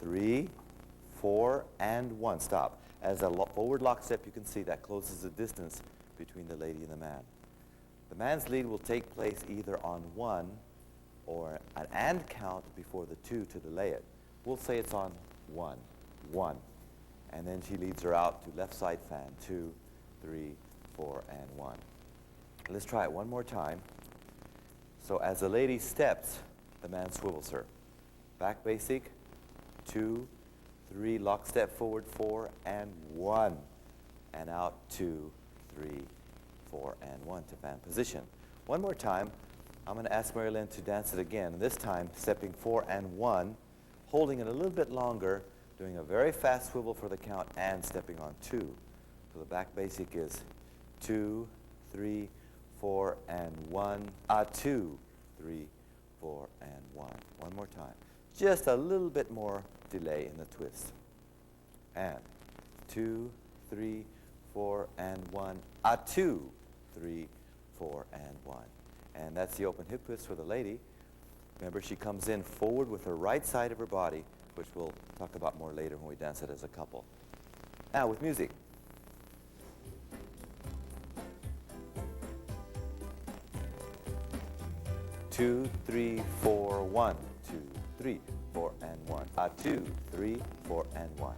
3, 4, and 1. Stop. As a forward lock step, you can see that closes the distance between the lady and the man. The man's lead will take place either on 1 or an and count before the 2 to delay it. We'll say it's on 1, 1. And then she leads her out to left side fan, 2, 3, 4, and 1. Let's try it one more time. So as the lady steps, the man swivels her. Back basic, 2, 3, lock step forward, 4, and 1. And out, 2, 3, 4, and 1 to fan position. One more time. I'm going to ask Mary Lynn to dance it again. This time, stepping 4 and 1, holding it a little bit longer, doing a very fast swivel for the count, and stepping on 2. So the back basic is 2, 3, 4, and 1. 2, 3, 4, and 1. One more time. Just a little bit more delay in the twist. And 2, 3, 4, and 1. 2, 3, 4, and 1. And that's the open hip twist for the lady. Remember, she comes in forward with her right side of her body, which we'll talk about more later when we dance it as a couple. Now with music. Two, 3, 4, 1, 2, 3, 4, and 1. 2, 3, 4, and 1.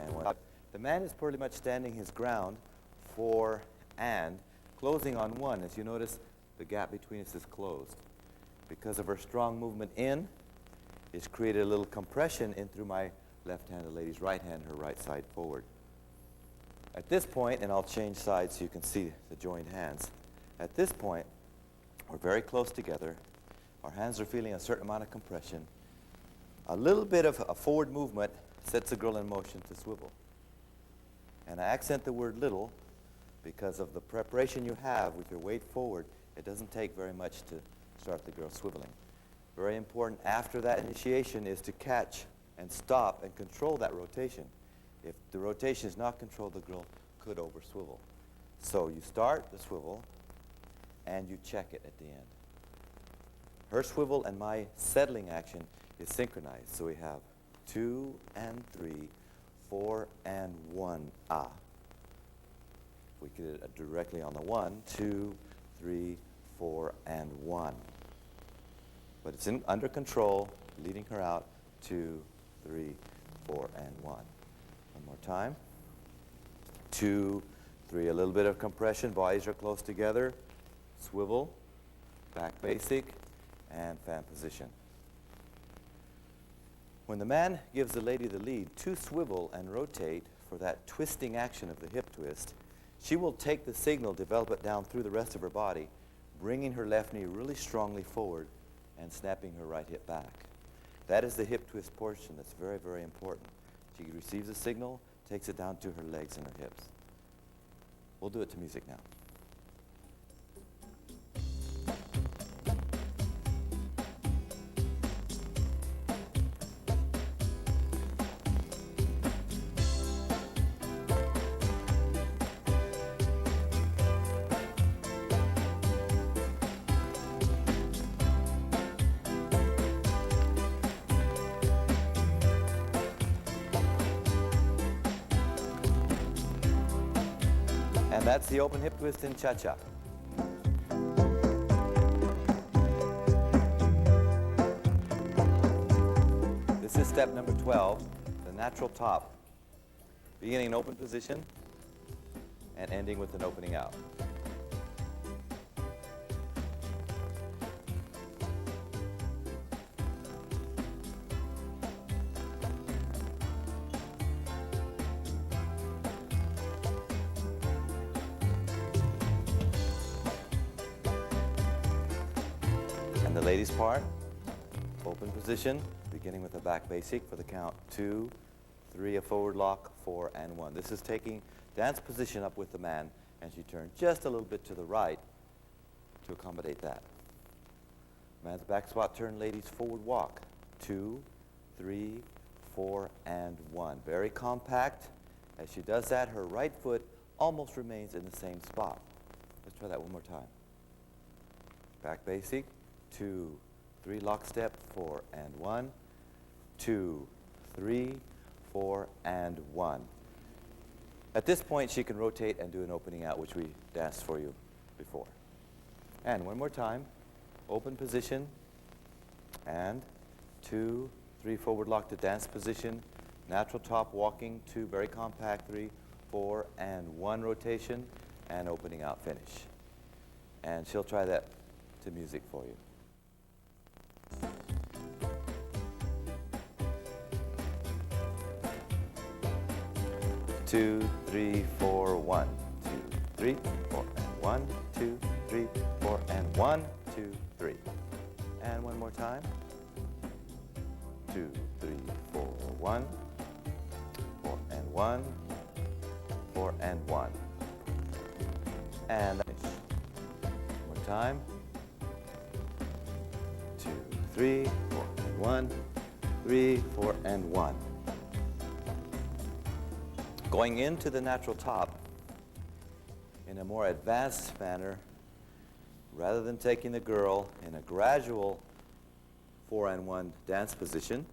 And 1. The man is pretty much standing his ground, 4 and closing on 1. As you notice, the gap between us is closed. Because of her strong movement in, it's created a little compression in through my left hand, the lady's right hand, her right side forward. At this point, and I'll change sides so you can see the joined hands. At this point, we're very close together. Our hands are feeling a certain amount of compression. A little bit of a forward movement sets the girl in motion to swivel. And I accent the word little because of the preparation you have with your weight forward. It doesn't take very much to start the girl swiveling. Very important after that initiation is to catch and stop and control that rotation. If the rotation is not controlled, the girl could over swivel. So you start the swivel and you check it at the end. Her swivel and my settling action is synchronized. So we have 2 and 3, 4 and 1, We get it directly on the 1, 2, 3, 4, and 1. But it's under control, leading her out, 2, 3, 4, and 1. One more time. 2, 3, a little bit of compression. Bodies are close together. Swivel, back basic, and fan position. When the man gives the lady the lead to swivel and rotate for that twisting action of the hip twist, she will take the signal, develop it down through the rest of her body, bringing her left knee really strongly forward and snapping her right hip back. That is the hip twist portion that's very, very important. She receives a signal, takes it down to her legs and her hips. We'll do it to music now. And that's the open hip twist in Cha-Cha. This is step number 12, the natural top. Beginning in open position and ending with an opening out. And the ladies' part, open position, beginning with a back basic for the count 2, 3, a forward lock, 4, and 1. This is taking dance position up with the man, and she turns just a little bit to the right to accommodate that. Man's back squat turn, ladies forward walk, 2, 3, 4, and 1. Very compact. As she does that, her right foot almost remains in the same spot. Let's try that one more time. Back basic. 2, 3, lockstep, 4, and 1, 2, 3, 4, and 1. At this point, she can rotate and do an opening out, which we danced for you before. And one more time, open position, and 2, 3, forward lock to dance position, natural top walking, 2, very compact, 3, 4, and 1 rotation, and opening out finish. And she'll try that to music for you. 2, 3, 4, 1, 2, 3, 4, and 1, 2, 3, 4, and 1, 2, 3. And one more time. 2, 3, 4, 1, 4, and 1, 4, and 1. And finish. One more time. 2, 3, 4, and 1, 3, 4, and 1. Going into the natural top in a more advanced manner, rather than taking the girl in a gradual 4 and 1 dance position,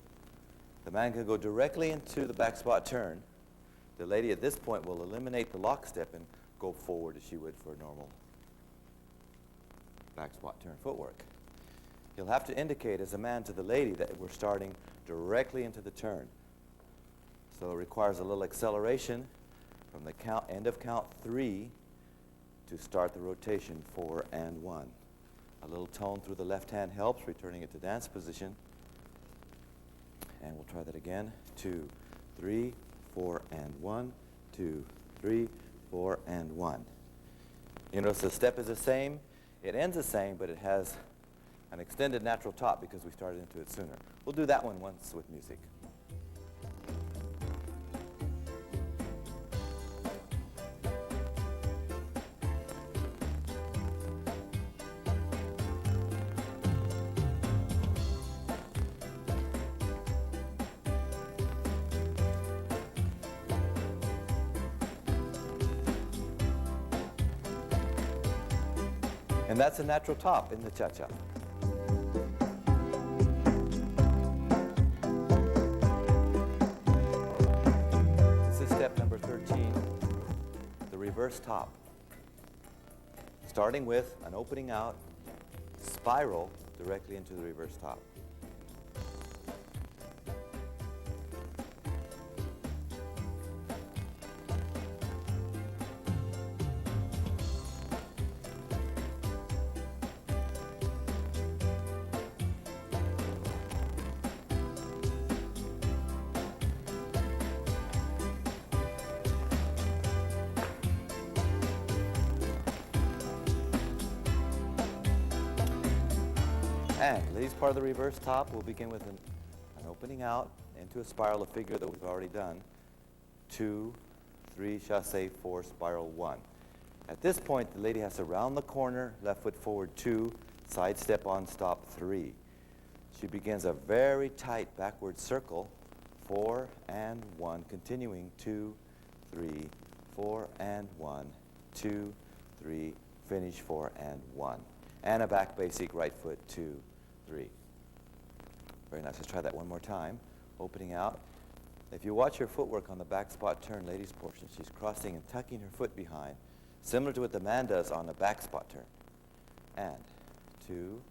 the man can go directly into the back squat turn. The lady at this point will eliminate the lock step and go forward as she would for a normal back squat turn footwork. You'll have to indicate as a man to the lady that we're starting directly into the turn. So it requires a little acceleration from the end of count 3 to start the rotation 4 and 1. A little tone through the left hand helps, returning it to dance position. And we'll try that again. 2, 3, 4, and 1, 2, 3, 4, and 1. You notice the step is the same, it ends the same, but it has an extended natural top because we started into it sooner. We'll do that one once with music. And that's a natural top in the Cha-Cha. This is step number 13, the reverse top. Starting with an opening out, spiral directly into the reverse top. And ladies part of the reverse top, we'll begin with an opening out into a spiral, a figure that we've already done. 2, 3, chasse, 4, spiral 1. At this point, the lady has to round the corner, left foot forward 2, side step on stop 3. She begins a very tight backward circle, 4 and 1, continuing 2, 3, 4 and 1, 2, 3, finish 4 and 1. And a back basic right foot 2, 3. Very nice. Let's try that one more time. Opening out. If you watch her footwork on the back spot turn, ladies portion, she's crossing and tucking her foot behind, similar to what the man does on the back spot turn. And 2,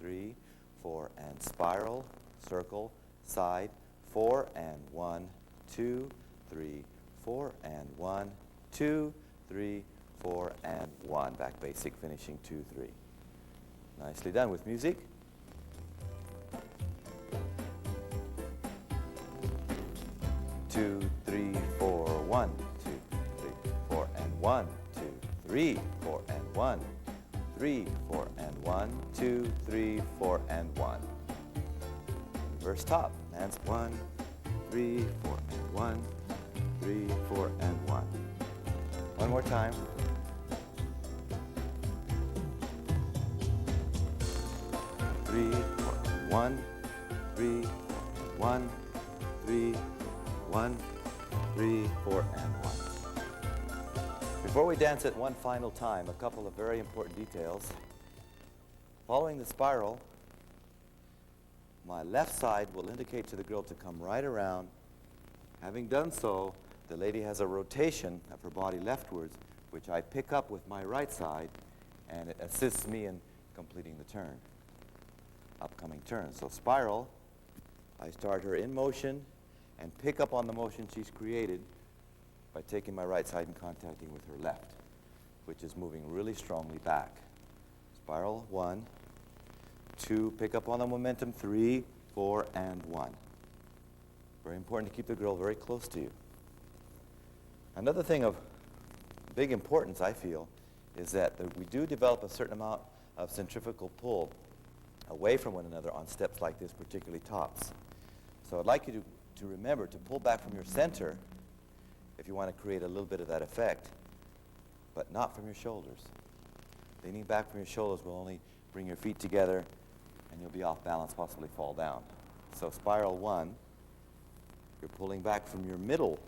3, 4, and spiral, circle, side, 4 and 1, 2, 3, 4 and 1, 2, 3, 4 and 1. Back basic, finishing 2, 3. Nicely done. With music. Two, 3, 4, 1, 2, 3, 4 and 1, 2, 3, 4 and 1, 3, 4 and 1, 2, 3, 4 and 1. Reverse top. Man's 1, 3, 4 and 1, 3, 4 and 1. One more time. 3, 4, 1, 3, 1, 3, 1, 3, 4, and 1. Before we dance it one final time, a couple of very important details. Following the spiral, my left side will indicate to the girl to come right around. Having done so, the lady has a rotation of her body leftwards, which I pick up with my right side, and it assists me in completing the turn. Upcoming turn. So spiral, I start her in motion and pick up on the motion she's created by taking my right side and contacting with her left, which is moving really strongly back. Spiral, 1, 2, pick up on the momentum, 3, 4, and 1. Very important to keep the girl very close to you. Another thing of big importance, I feel, is that we do develop a certain amount of centrifugal pull away from one another on steps like this, particularly tops. So I'd like you to remember to pull back from your center if you want to create a little bit of that effect, but not from your shoulders. Leaning back from your shoulders will only bring your feet together and you'll be off balance, possibly fall down. So spiral 1, you're pulling back from your middle,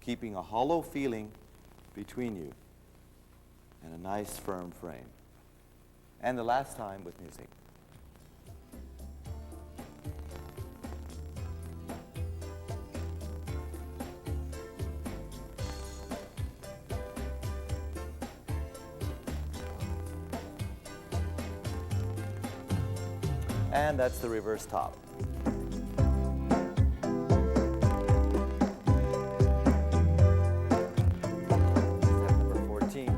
keeping a hollow feeling between you and a nice firm frame. And the last time with music. And that's the reverse top. Step number 14,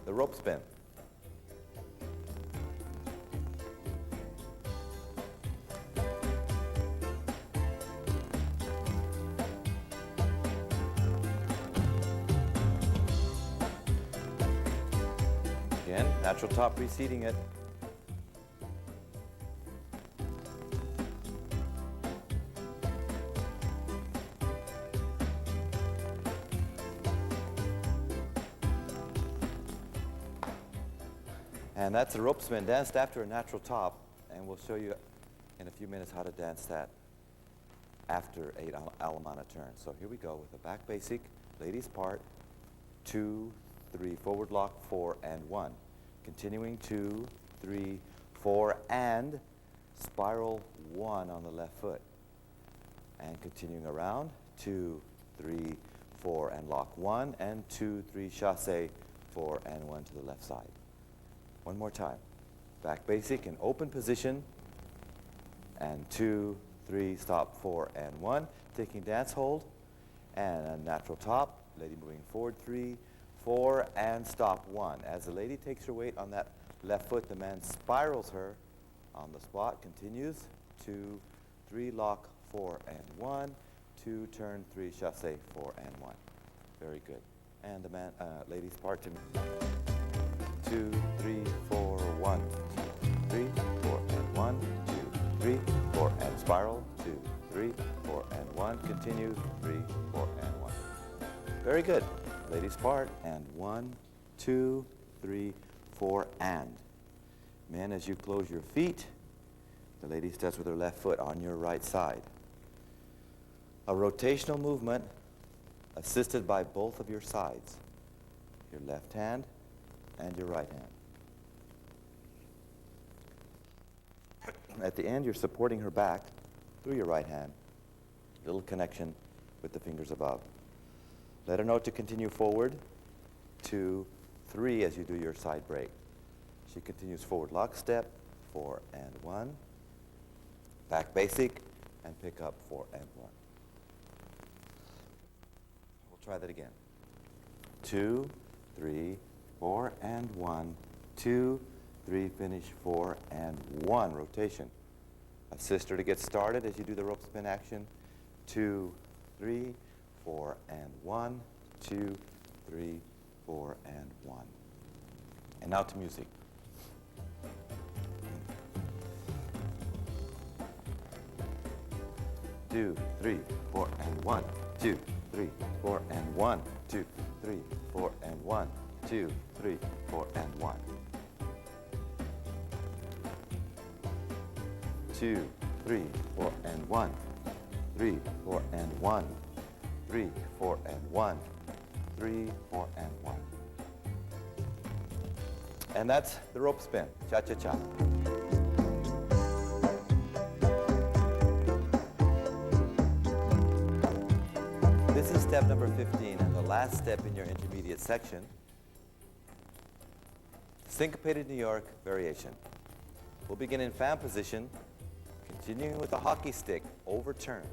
the rope spin. Again, natural top preceding it. And that's a rope spin danced after a natural top, and we'll show you in a few minutes how to dance that after 8 Alemana turns. So here we go with a back basic, ladies part, 2, 3, forward lock, 4, and 1. Continuing 2, 3, 4, and spiral 1 on the left foot. And continuing around, 2, 3, 4, and lock 1, and 2, 3, chasse, 4, and 1 to the left side. One more time. Back basic in open position, and 2, 3, stop, 4, and 1. Taking dance hold, and a natural top. Lady moving forward, 3, 4, and stop, 1. As the lady takes her weight on that left foot, the man spirals her on the spot, continues, 2, 3, lock, 4, and 1, 2, turn, 3, chasse, 4, and 1. Very good. And the man, ladies part to me. 2, 3, 4, 1, 2, 3, 4, 3, 4, and spiral, 2, 3, 4, and 1. Continue, 3, 4, and 1. Very good. Ladies part, and 1, 2, 3, 4, and. Men, as you close your feet, the lady steps with her left foot on your right side. A rotational movement assisted by both of your sides, your left hand and your right hand. At the end, you're supporting her back through your right hand, little connection with the fingers above. Let her know to continue forward, 2, 3 as you do your side break. She continues forward lockstep, 4 and 1. Back basic, and pick up 4 and 1. We'll try that again. 2, 3, 4 and 1, 2, 3, finish 4 and 1. Rotation. Assist her to get started as you do the rope spin action. 2, 3, 4 and 1, 2, 3, 4 and 1. And now to music. 2, 3, 4 and 1, 2, 3, 4 and 1, 2, 3, 4 and 1, 2, 3, 4 and 1. 2, 3, 4 and 1, 3, 4 and 1, 3, 4 and 1, 3, 4 and 1. And that's the rope spin, cha-cha-cha. This is step number 15 and the last step in your intermediate section. Syncopated New York variation. We'll begin in fan position, continuing with the hockey stick overturned.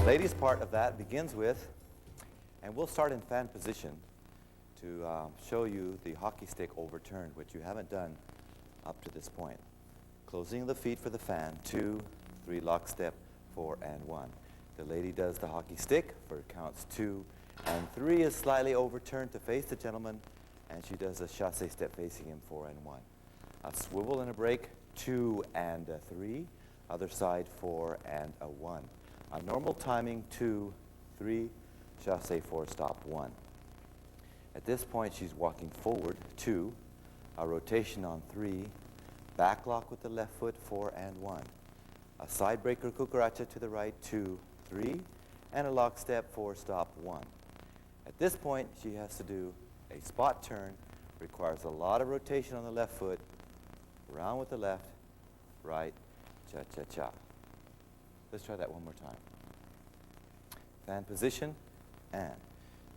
Ladies' part of that begins with, and we'll start in fan position to show you the hockey stick overturned, which you haven't done up to this point. Closing the feet for the fan, 2, 3, lockstep, 4 and 1. The lady does the hockey stick for counts 2 and 3 is slightly overturned to face the gentleman, and she does a chasse step facing him, 4 and 1. A swivel and a break, 2 and a 3. Other side, 4 and a 1. A normal timing, 2, 3, chasse 4, stop 1. At this point, she's walking forward, 2, a rotation on 3, back lock with the left foot, 4 and 1. A side breaker cucaracha to the right, 2, 3, and a lock step, 4, stop 1. At this point, she has to do a spot turn, requires a lot of rotation on the left foot, round with the left, right, cha-cha-cha. Let's try that one more time. Fan position, and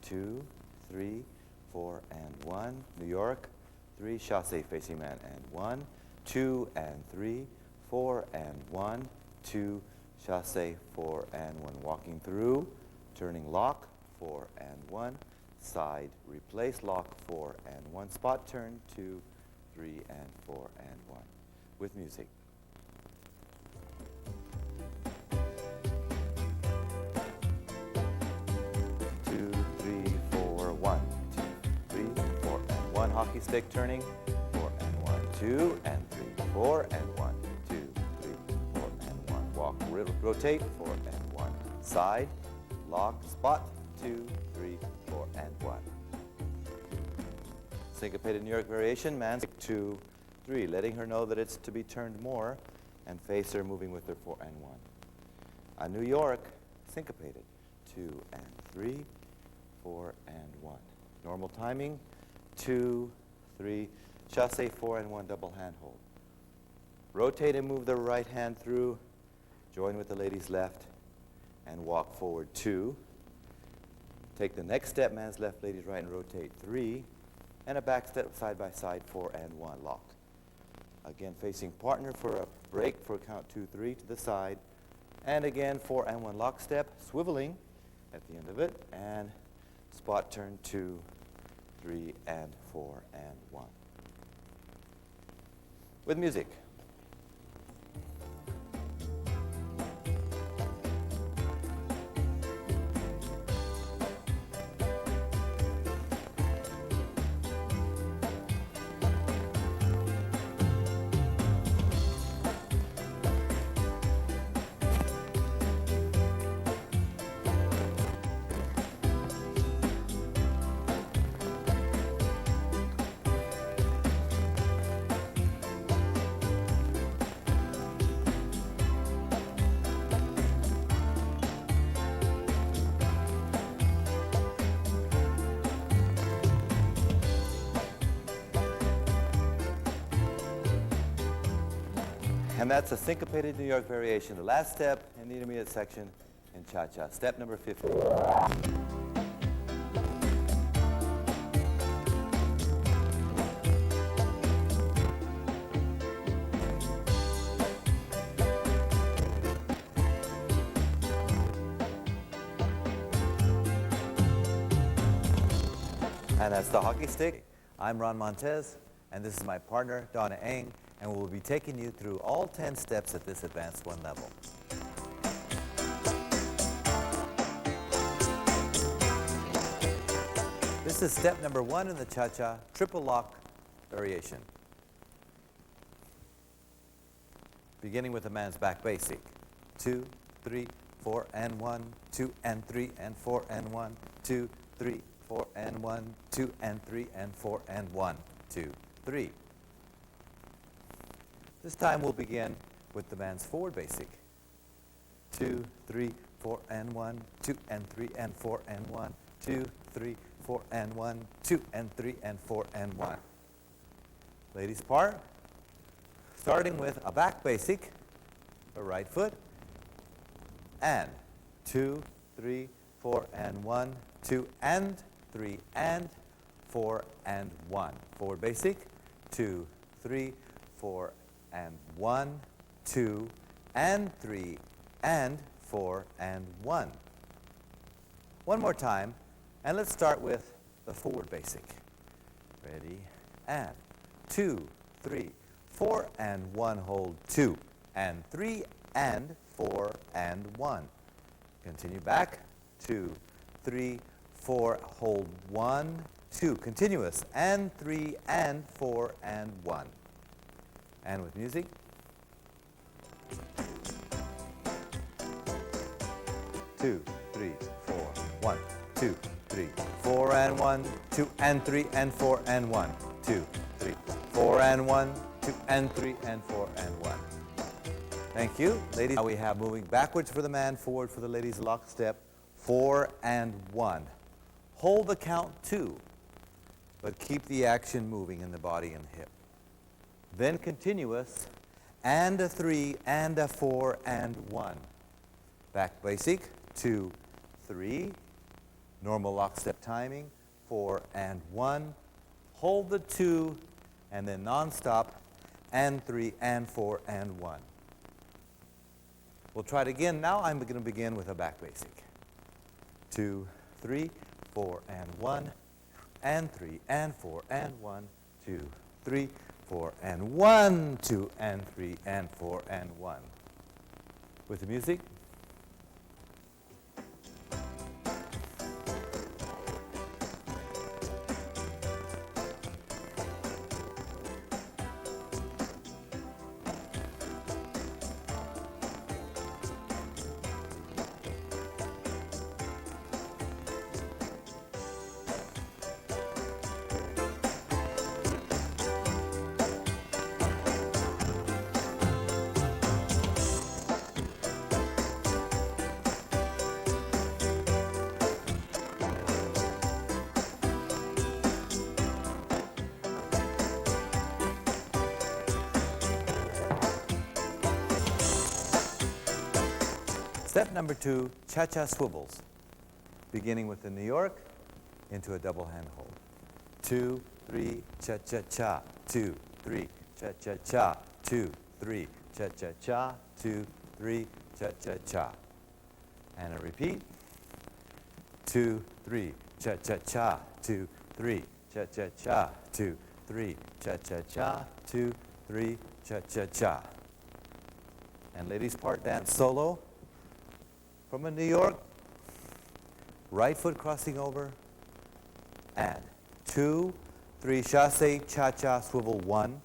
2, 3, 4, and 1. New York, 3, chasse facing man, and 1, 2, and 3, 4, and 1, 2, chasse, 4, and 1. Walking through, turning lock, 4, and 1. Side, replace, lock, 4, and 1. Spot turn, 2, 3, and 4, and 1. With music. 1, hockey stick turning, 4 and 1, 2 and 3, 4 and 1, 2, 3, 4 and 1. Walk, rotate, 4 and 1. Side, lock, spot, 2, 3, 4 and 1. Syncopated New York variation, man, 2, 3, letting her know that it's to be turned more, and face her moving with her 4 and 1. A New York, syncopated, 2 and 3, 4 and 1. Normal timing, 2, 3, chasse 4 and 1, double hand hold. Rotate and move the right hand through, join with the lady's left, and walk forward 2. Take the next step, man's left, ladies right, and rotate 3. And a back step side by side, 4 and 1, lock. Again, facing partner for a break for count 2, 3 to the side. And again, 4 and 1 lock step, swiveling at the end of it. And spot turn 2, 3, and 4, and 1. With music. And that's a syncopated New York variation, the last step in the intermediate section in Cha-Cha. Step number 50. And that's the hockey stick. I'm Ron Montez, and this is my partner, Donna Eng, and we'll be taking you through all 10 steps at this Advanced 1 level. This is step number 1 in the Cha-Cha triple lock variation. Beginning with the man's back basic. 2, 3, 4, and 1, 2, and 3, and 4, and 1, 2, 3, 4, and 1, 2, and 3, and 4, and 1, 2, 3. This time we'll begin with the man's forward basic. 2, 3, 4, and 1, 2, and 3, and 4, and 1, 2, 3, 4, and 1, 2, and 3, and 4, and 1. Ladies part, starting with a back basic, a right foot, and 2, 3, 4, and 1, 2, and 3, and 4, and 1. Forward basic, 2, 3, 4, and 1, 2, and 3, and 4, and 1. One more time, and let's start with the forward basic. Ready, and 2, 3, 4, and 1, hold 2, and 3, and 4, and 1. Continue back, 2, 3, 4, hold 1, 2, continuous, and 3, and 4, and 1. And with music. Two, 3, 4, 1, 2, 3, 4, and 1, 2, and 3, and 4, and 1, 2, 3, 4, and 1, 2, and 3, and 4, and 1. Thank you. Ladies, now we have moving backwards for the man, forward for the ladies, lock step, 4 and 1. Hold the count 2, but keep the action moving in the body and hip. Then continuous, and a 3, and a 4, and 1. Back basic, 2, 3. Normal lock step timing, 4 and 1. Hold the 2, and then non-stop, and 3, and 4, and 1. We'll try it again. Now I'm going to begin with a back basic. 2, 3, 4, and 1, and 3, and 4, and 1, 2, 3, 4, and 1, 2, and 3, and 4, and 1. With the music. Step number 2, Cha-Cha swivels. beginning with the New York into a double hand hold. 2, 3, cha-cha-cha, 2, 3, cha-cha-cha, 2, 3, cha-cha-cha, 2, 3, cha-cha-cha. And a repeat. 2, 3, cha-cha-cha, 2, 3, cha-cha-cha, 2, 3, cha-cha-cha, 2, 3, cha-cha-cha. And ladies part dance solo from a New York. Right foot crossing over. And 2, 3, chasse, cha-cha, swivel 1.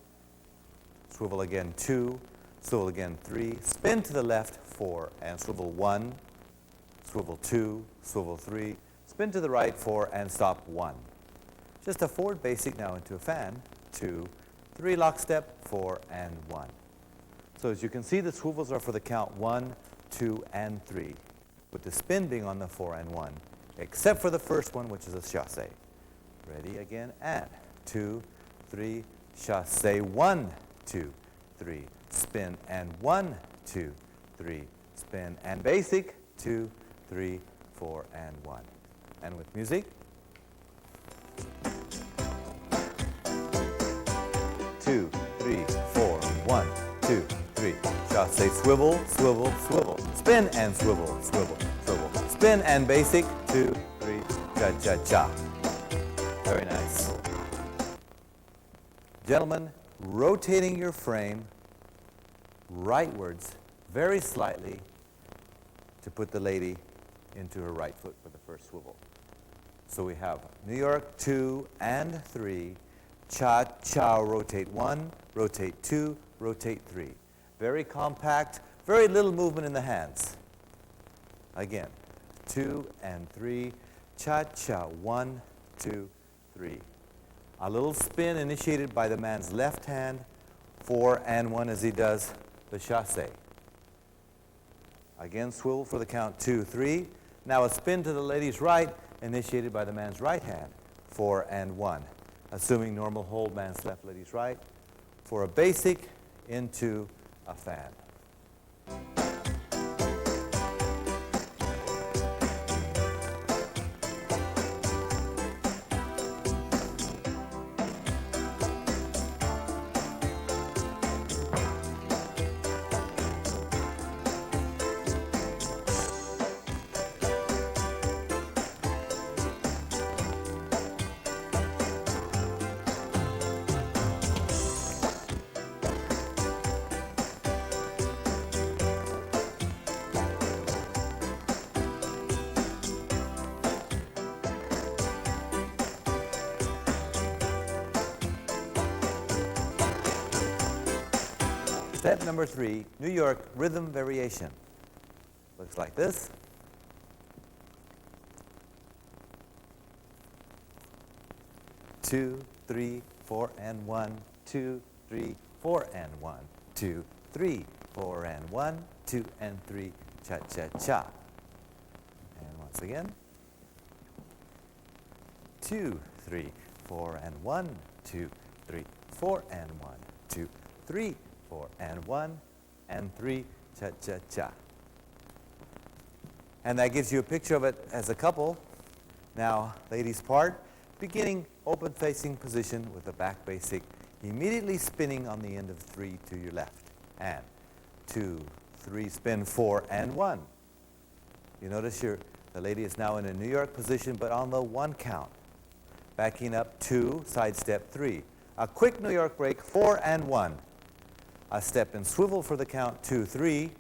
Swivel again 2, swivel again 3. Spin to the left 4 and swivel 1. Swivel 2, swivel 3. Spin to the right 4 and stop 1. Just a forward basic now into a fan. 2, 3, lockstep, 4 and 1. So as you can see, the swivels are for the count 1, 2, and 3, with the spin being on the 4 and 1, except for the first one, which is a chasse. Ready again, and 2, 3, chasse, 1, 2, 3, spin, and 1, 2, 3, spin, and basic, 2, 3, 4, and 1. And with music. 2, 3, 4, 1, 2, 3. Chasse, swivel, swivel, swivel. Spin and swivel, swivel, swivel. Spin and basic, 2, 3, cha-cha-cha. Very nice. Gentlemen, rotating your frame rightwards very slightly to put the lady into her right foot for the first swivel. So we have New York 2 and 3, cha-cha, rotate 1, rotate 2, rotate 3. Very compact, very little movement in the hands. Again, 2 and 3, cha-cha, 1, 2, 3. A little spin initiated by the man's left hand, 4 and 1 as he does the chasse. Again, swivel for the count 2, 3. Now a spin to the lady's right, initiated by the man's right hand, 4 and 1. Assuming normal hold, man's left, lady's right, for a basic into a fan. Step number 3, New York rhythm variation. Looks like this. Two, 3, 4, and 1, 2, 3, 4, and 1, 2, 3, 4, and 1, 2, and 3, cha-cha-cha. And once again. 2, 3, 4, and 1, 2, 3, 4, and 1, 2, 3, 4, and 1, and 3, cha-cha-cha. And that gives you a picture of it as a couple. Now, ladies part, beginning open-facing position with the back basic, immediately spinning on the end of 3 to your left. And 2, 3, spin, 4, and 1. You notice the lady is now in a New York position, but on the 1 count. Backing up 2, side step 3. A quick New York break, 4 and 1. A step and swivel for the count 2, 3,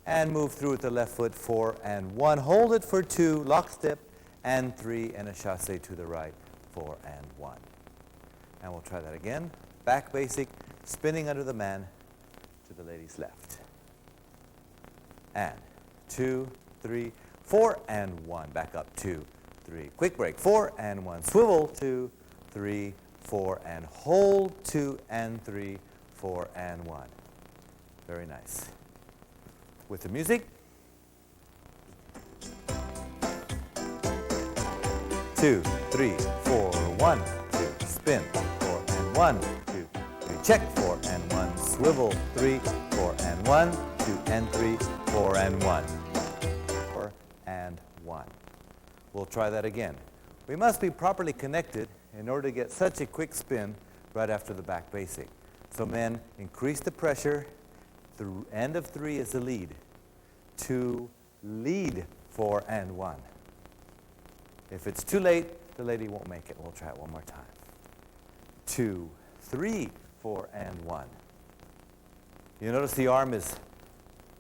and move through with the left foot 4 and 1. Hold it for 2, lockstep, and 3, and a chasse to the right, 4 and 1. And we'll try that again. Back basic, spinning under the man to the lady's left. And 2, 3, 4 and 1. Back up 2, 3. Quick break, 4 and 1. Swivel 2, 3, 4, and hold 2 and 3, 4 and 1. Very nice. With the music. 2, 3, 4, 1, 2, spin, 4 and 1, 2, 3, check, 4 and 1, swivel, 3, 4 and 1, 2 and 3, 4 and 1, 4 and 1. We'll try that again. We must be properly connected in order to get such a quick spin right after the back basic. So men, increase the pressure. The end of 3 is the lead. 2, lead, 4 and 1. If it's too late, the lady won't make it. We'll try it one more time. 2, 3, 4 and 1. You notice the arm is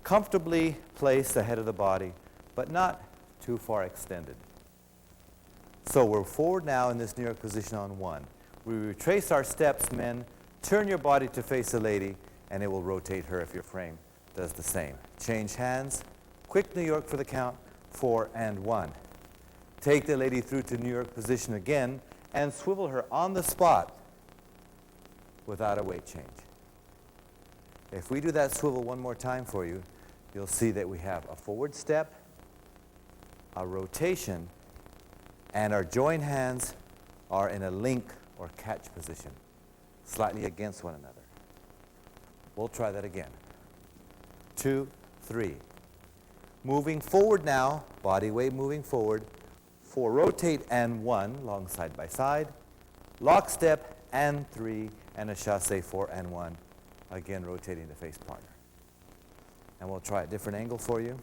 comfortably placed ahead of the body, but not too far extended. So we're forward now in this New York position on 1. We retrace our steps, men. Turn your body to face the lady, and it will rotate her if your frame does the same. Change hands. Quick New York for the count. 4 and 1. Take the lady through to New York position again, and swivel her on the spot without a weight change. If we do that swivel one more time for you, you'll see that we have a forward step, a rotation, and our joined hands are in a link or catch position, slightly against one another. We'll try that again. 2, 3. Moving forward now, body weight moving forward. 4, rotate and 1, long side by side. Lock step and 3, and a chasse 4 and 1. Again, rotating the face partner. And we'll try a different angle for you.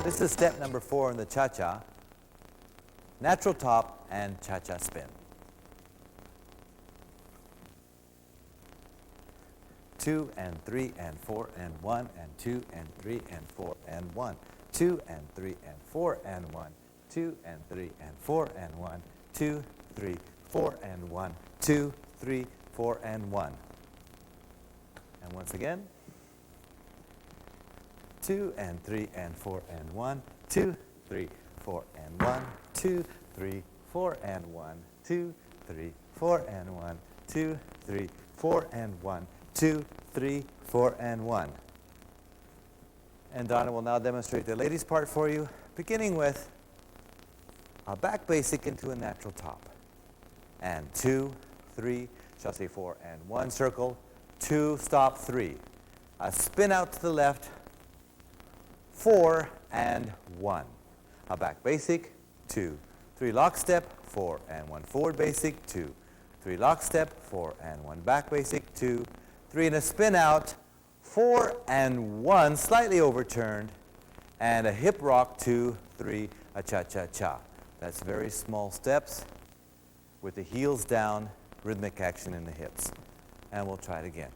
This is step number 4 in the Cha-Cha. Natural top and Cha-Cha spin. 2 and 3 and 4 and 1 and 2 and 3 and 4 and 1. 2 and 3 and 4 and 1. 2 and 3 and 4 and 1. 2, 3, 4 and 1. 2, 3, 4 and 1. And once again. 2 and 3 and 4 and 1, 2, 3, 4 and 1, 2, 3, 4 and 1, 2, 3, 4 and 1, 2, 3, 4 and 1, 2, 3, 4 and 1. And Donna will now demonstrate the ladies' part for you, beginning with a back basic into a natural top. And 2, 3, chasse 4 and 1, circle, 2, stop, 3. A spin out to the left, 4 and 1. A back basic, 2, 3 lock step, 4 and 1 forward basic, 2, 3 lock step, 4 and 1 back basic, 2, 3 and a spin out, 4 and 1 slightly overturned, and a hip rock, 2, 3, a cha-cha-cha. That's very small steps with the heels down, rhythmic action in the hips. And we'll try it again.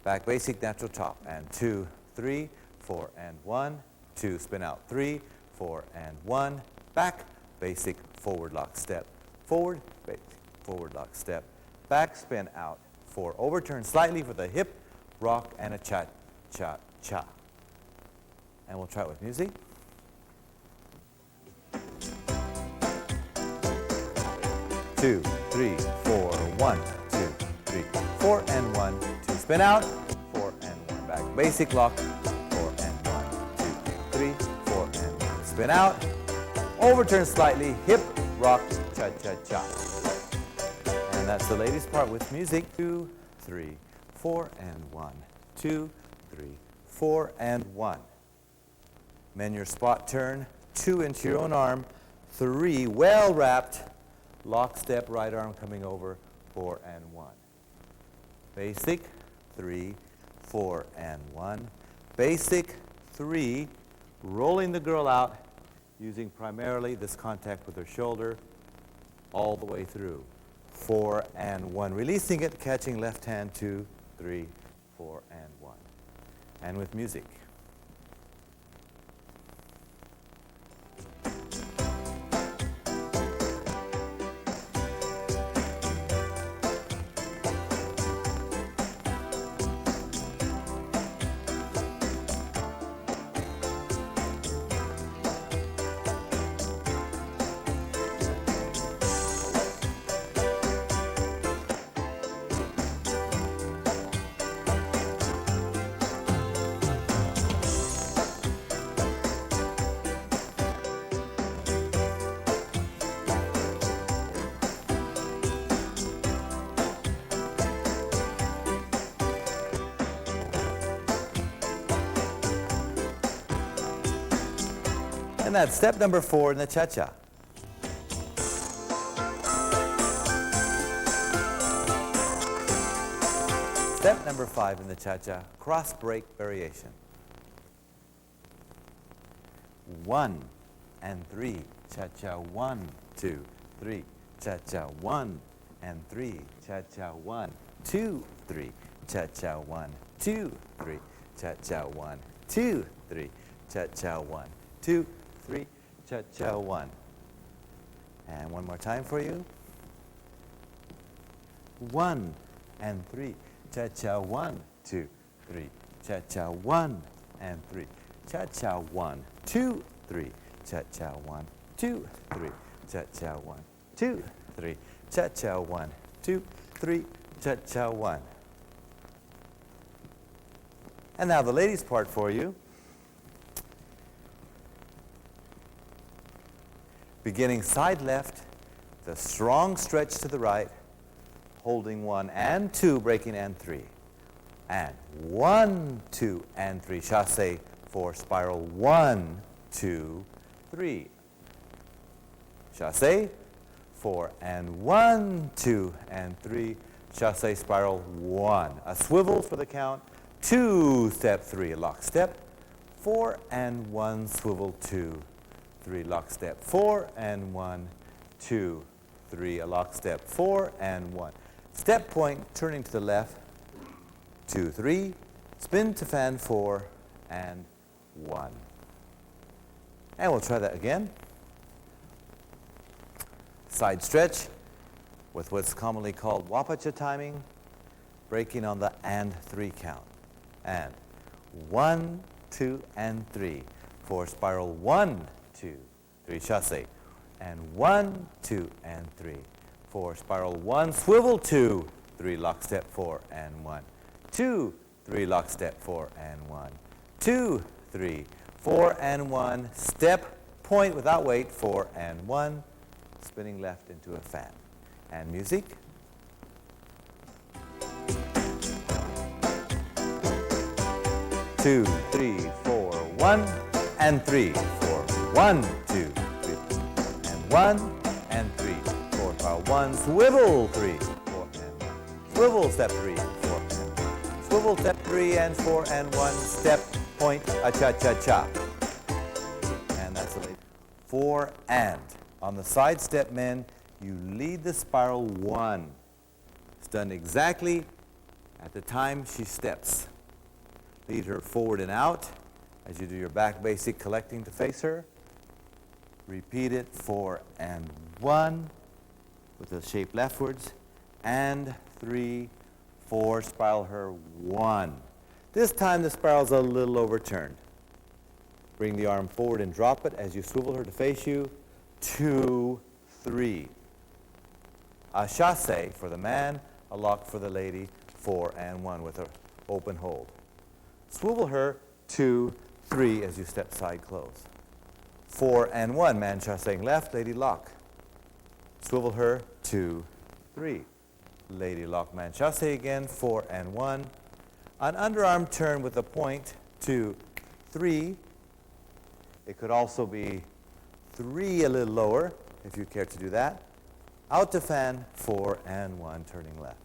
Back basic, natural top, and 2, 3, 4 and 1, 2, spin out, 3, 4 and 1, back, basic, forward lock step, forward, basic, forward lock step, back, spin out, 4, overturn slightly for the hip, rock, and a cha-cha-cha. And we'll try it with music. Two, 3, 4, 1, 2, 3, 4 and 1, 2, spin out, 4 and 1, back, basic lock, 3, 4 and 1. Spin out, overturn slightly, hip, rock, cha-cha-cha. And that's the ladies' part with music. 2, 3, 4 and 1. 2, 3, 4 and 1. Men, your spot turn, 2 into your own arm, 3, well wrapped, lock step, right arm coming over, 4 and 1. Basic, 3, 4 and 1. Basic, 3, rolling the girl out, using primarily this contact with her shoulder all the way through. 4 and 1. Releasing it, catching left hand, 2, 3, 4 and 1. And with music. And that's step number 4 in the cha-cha. Step number 5 in the cha-cha, cross break variation. 1 and 3, cha-cha, 1, 2, 3, cha-cha, 1 and 3, cha-cha, 1, 2, 3, cha-cha, 1, 2, 3, cha-cha, 1, 2, 3, cha-cha, 1, 2, 3, cha-cha, 1. And one more time for you. 1 and 3, cha-cha, 1, 2, 3, cha-cha, 1 and 3, cha-cha, 1, 2, 3, cha-cha, 1, 2, 3, cha-cha, 1, 2, 3, cha-cha, 1, 2, 3, cha-cha, 1. And now the ladies' part for you. Beginning side left, the strong stretch to the right, holding 1 and 2, breaking and 3. And 1, 2, and 3. Chasse for spiral 1, 2, 3. Chasse, 4 and 1, 2 and 3. Chasse spiral 1. A swivel for the count. 2, step 3, lock step. 4 and 1, swivel 2, 3, lock step. 4 and 1, 2, 3, a lock step. 4 and 1. Step point, turning to the left. 2, 3. Spin to fan 4 and 1. And we'll try that again. Side stretch with what's commonly called wapacha timing, breaking on the and 3 count. And 1, 2, and 3 for spiral 1, 2, 3, chasse. And 1, 2, and 3 for spiral 1, swivel 2, 3, lock step 4 and 1. 2, 3, lock step 4 and 1. 2, 3, 4 and 1. Step point without weight, 4 and 1. Spinning left into a fan. And music. Two, 3, 4, 1, and 3, 4, 1, 2, 3, and 1, and 3, 4, 5, 1, swivel 3, 4, and 1, swivel step 3, 4, and 1, swivel step 3 and 4 and 1, step point, a cha-cha-cha. And that's the 4 and. On the side step, men, you lead the spiral 1. It's done exactly at the time she steps. Lead her forward and out as you do your back basic collecting to face her. Repeat it, 4 and 1 with the shape leftwards, and 3, 4, spiral her 1. This time the spiral's a little overturned. Bring the arm forward and drop it as you swivel her to face you. 2, 3. A chasse for the man, a lock for the lady, 4 and 1 with an open hold. Swivel her 2, 3 as you step side close. 4 and 1, man chasseing left, lady lock. Swivel her 2, 3. Lady lock, man chasse again, 4 and 1. An underarm turn with a point, 2, 3. It could also be 3 a little lower, if you care to do that. Out to fan, 4 and 1, turning left.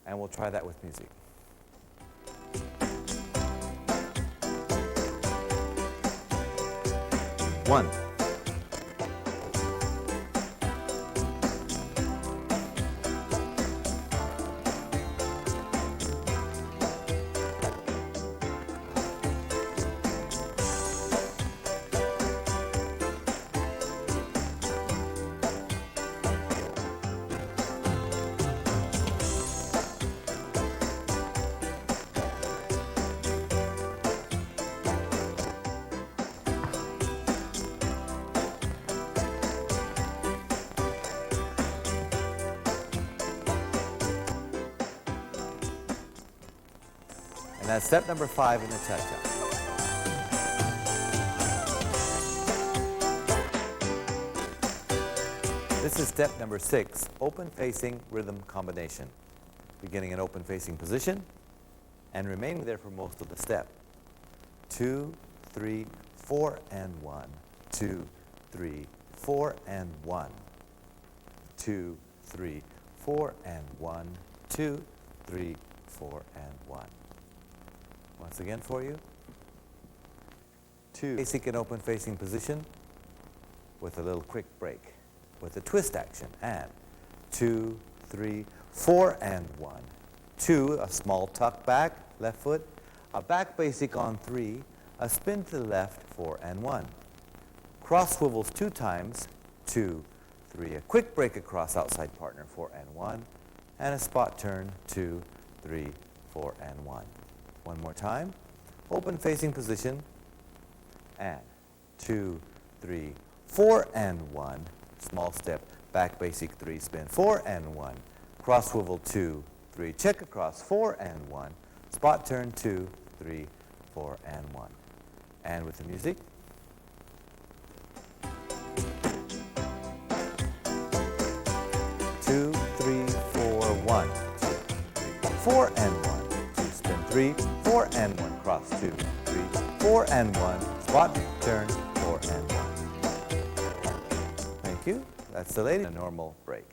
And we'll try that with music. 1. And that's step number 5 in the cha-cha. This is step number 6, open-facing rhythm combination. Beginning in open-facing position and remaining there for most of the step. 2, 3, 4 and 1, 2, 3, 4 and 1, 2, 3, 4 and 1, 2, 3, 4 and 1. Once again for you. 2, basic and open facing position with a little quick break with a twist action. And 2, 3, 4 and 1, 2, a small tuck back, left foot, a back basic on 3, a spin to the left, 4 and 1. Cross swivels 2 times, 2, 3, a quick break across outside partner, 4 and 1, and a spot turn, 2, 3, 4 and 1. One more time, open facing position, and 2, 3, 4 and 1, small step, back basic 3, spin, 4 and 1, cross swivel 2, 3, check across, 4 and 1, spot turn 2, 3, 4 and 1. And with the music. 2, 3, 4, 1, 2, 3, 4 and 1, 2, spin 3, 4 and 1, cross 2, 3, 4 and 1, spot, turn, 4 and 1. Thank you. That's the lady. A normal break.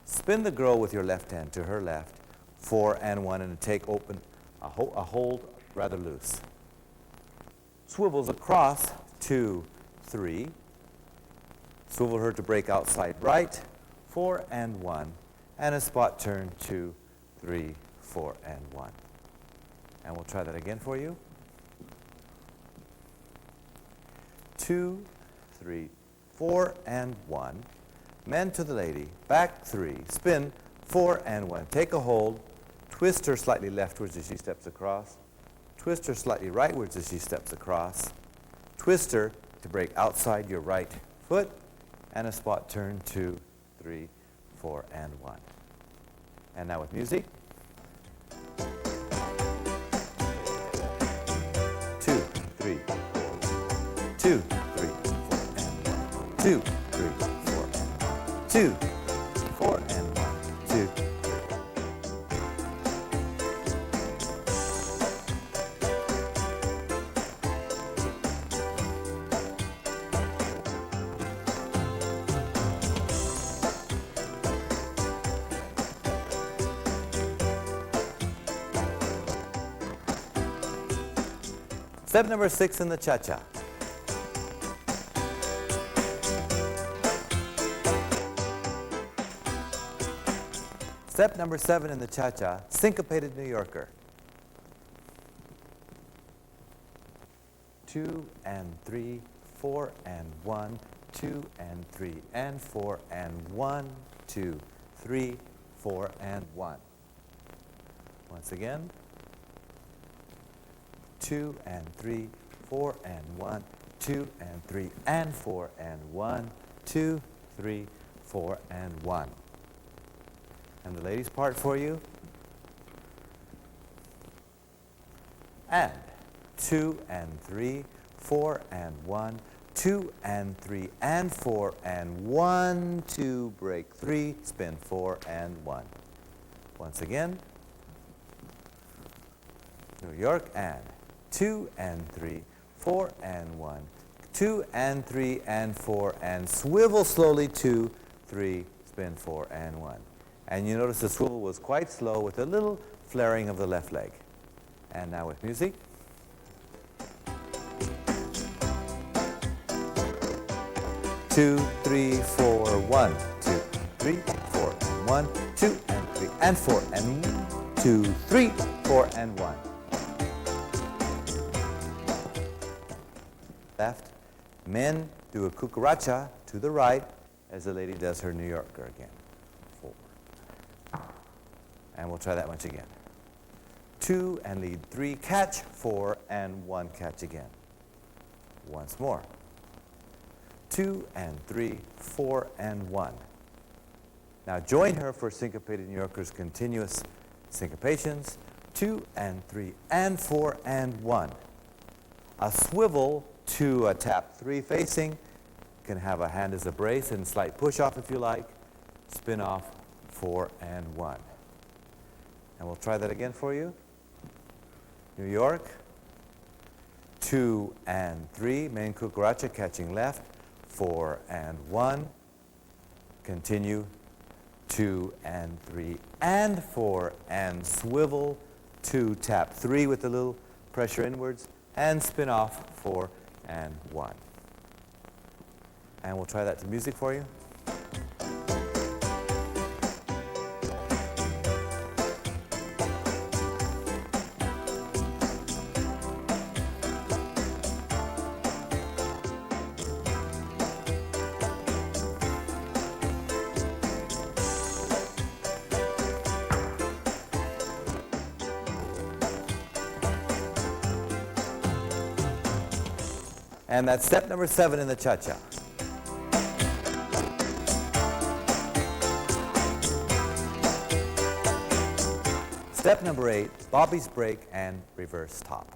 Spin the girl with your left hand to her left, 4 and 1, and take open, a hold rather loose. Swivels across, 2, 3. Swivel her to break outside right, 4 and 1, and a spot turn, 2, 3, 4 and 1. And we'll try that again for you. 2, 3, 4 and 1. Men to the lady, back 3, spin, 4 and 1. Take a hold, twist her slightly leftwards as she steps across, twist her slightly rightwards as she steps across, twist her to break outside your right foot, and a spot turn, 2, 3, 4 and 1. And now with music. 2, 3, 4, 2, 3, 4 and 1, 2, 3, 4 and 1, 2, 4 and 1, 2. Step number 6 in the Cha-Cha. Step number 7 in the Cha-Cha, syncopated New Yorker. 2 and 3, 4 and 1, 2 and 3 and 4 and 1, 2, 3, 4 and 1. Once again. 2 and 3, 4 and 1, 2 and 3 and 4 and 1, 2, 3, 4 and 1. And the ladies' part for you. And 2 and 3, 4 and 1, 2 and 3 and 4 and 1, 2, break 3, spin 4 and 1. Once again. New York and 2 and 3, 4 and 1, 2 and 3 and 4 and swivel slowly 2, 3, spin 4 and 1. And you notice the swivel was quite slow with a little flaring of the left leg. And now with music. 2, 3, 4, 1, 2, 3, 4 and 1, 2 and 3 and 4 and 2, 3, 4 and 1. Left. Men do a cucaracha to the right as the lady does her New Yorker again. 4. And we'll try that once again. 2 and lead 3, catch 4 and 1, catch again. Once more. 2 and 3, 4 and 1. Now join her for syncopated New Yorker's continuous syncopations. 2 and 3 and 4 and 1. A swivel to a tap 3 facing. You can have a hand as a brace and slight push off if you like. Spin off 4 and 1. And we'll try that again for you. New York. 2 and 3. Main cucaracha catching left, 4 and 1. Continue, 2 and 3 and 4 and swivel, 2, tap 3 with a little pressure inwards and spin off, 4 and 1. And we'll try that to music for you. And that's step number 7 in the Cha-Cha. Step number 8, Bobby's break and reverse top.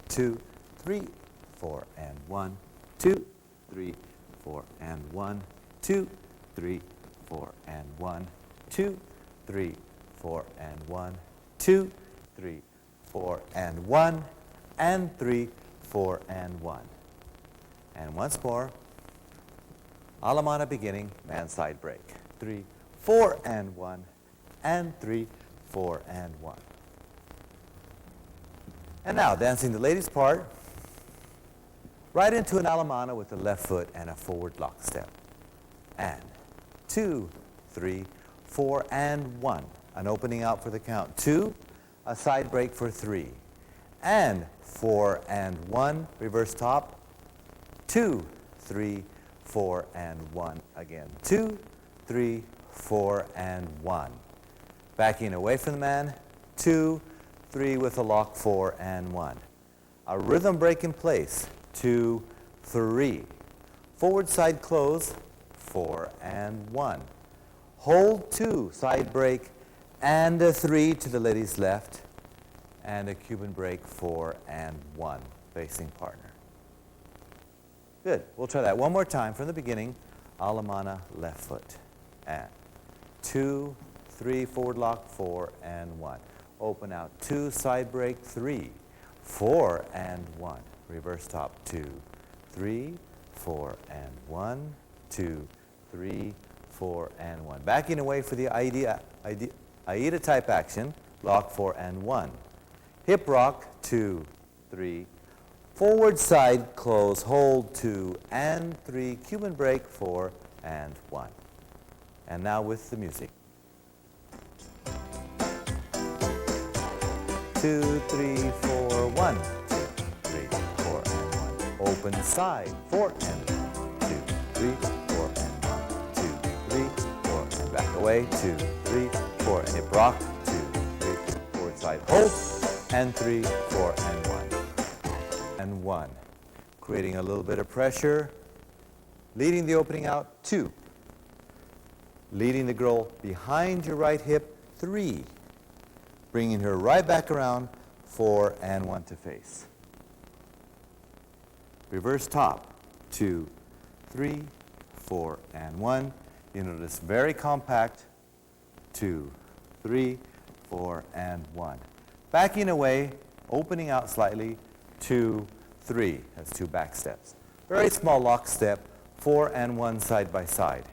Two, 3, 4 and 1, 2, 3, 4 and 1, 2, 3, 4 and 1, 2, 3, 4 and 1, 2, 3, 4 and 1, and 3, 4 and 1. And once more, Alamana beginning, man side break. 3, 4 and 1, and 3, 4 and 1. And now, dancing the ladies' part, right into an Alamana with the left foot and a forward lock step. And 2, 3, 4 and 1. An opening out for the count. 2, a side break for 3. And 4 and 1, reverse top. 2, 3, 4 and 1 again. 2, 3, 4 and 1. Backing away from the man. 2, 3 with a lock, 4 and 1. A rhythm break in place. 2, 3. Forward side close. 4 and 1. Hold 2, side break, and a 3 to the lady's left, and a Cuban break, 4 and 1, facing partner. Good. We'll try that one more time from the beginning. Alamana, left foot. And 2, 3, forward lock, 4 and 1. Open out, 2, side break, 3, 4 and 1. Reverse top, 2, 3, 4 and 1, 2, 3, 4 and 1. Backing away for the Aida type action, lock, 4 and 1. Hip rock, 2, 3. Forward side close, hold, 2 and 3. Cuban break, 4 and 1. And now with the music. 2, 3, 4, 1, 2, 3, 4 and 1. Open side, 4 and 1, 2, 3, 4 and 1, 2, 3, 4 and back away, 2, 3, 4 and hip rock, 2, 3, forward side hold, and 3, 4 and 1. And 1. Creating a little bit of pressure, leading the opening out, 2. Leading the girl behind your right hip, 3. Bringing her right back around, 4 and 1 to face. Reverse top, 2, 3, 4 and 1. You notice very compact, 2, 3, 4 and 1. Backing away, opening out slightly, 2, 3. That's 2 back steps. Very small lock step, 4 and 1 side by side.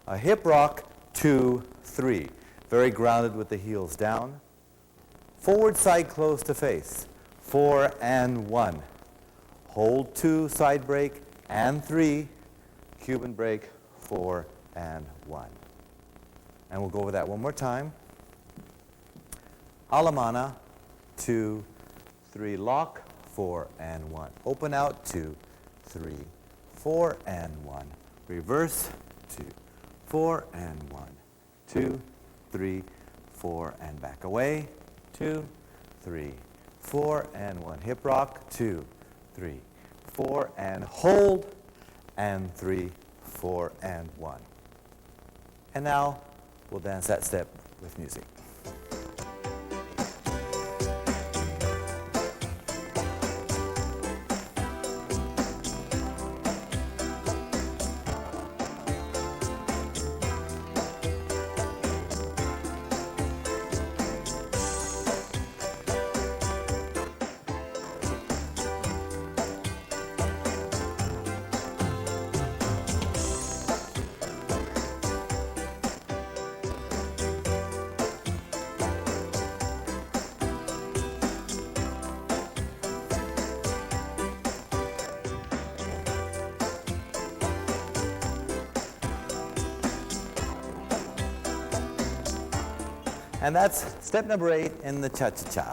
A hip rock, 2, 3. Very grounded with the heels down. Forward side close to face, 4 and 1. Hold 2, side break, and 3. Cuban break, 4 and 1. And we'll go over that one more time. Alamana, 2, 3, lock, 4 and 1. Open out, 2, 3, 4 and 1. Reverse, 2, 4 and 1. 2, 3, 4 and back away. 2, 3, 4 and 1. Hip rock, 2, 3, 4 and hold, and 3, 4 and 1. And now we'll dance that step with music. And that's step number 8 in the cha-cha-cha.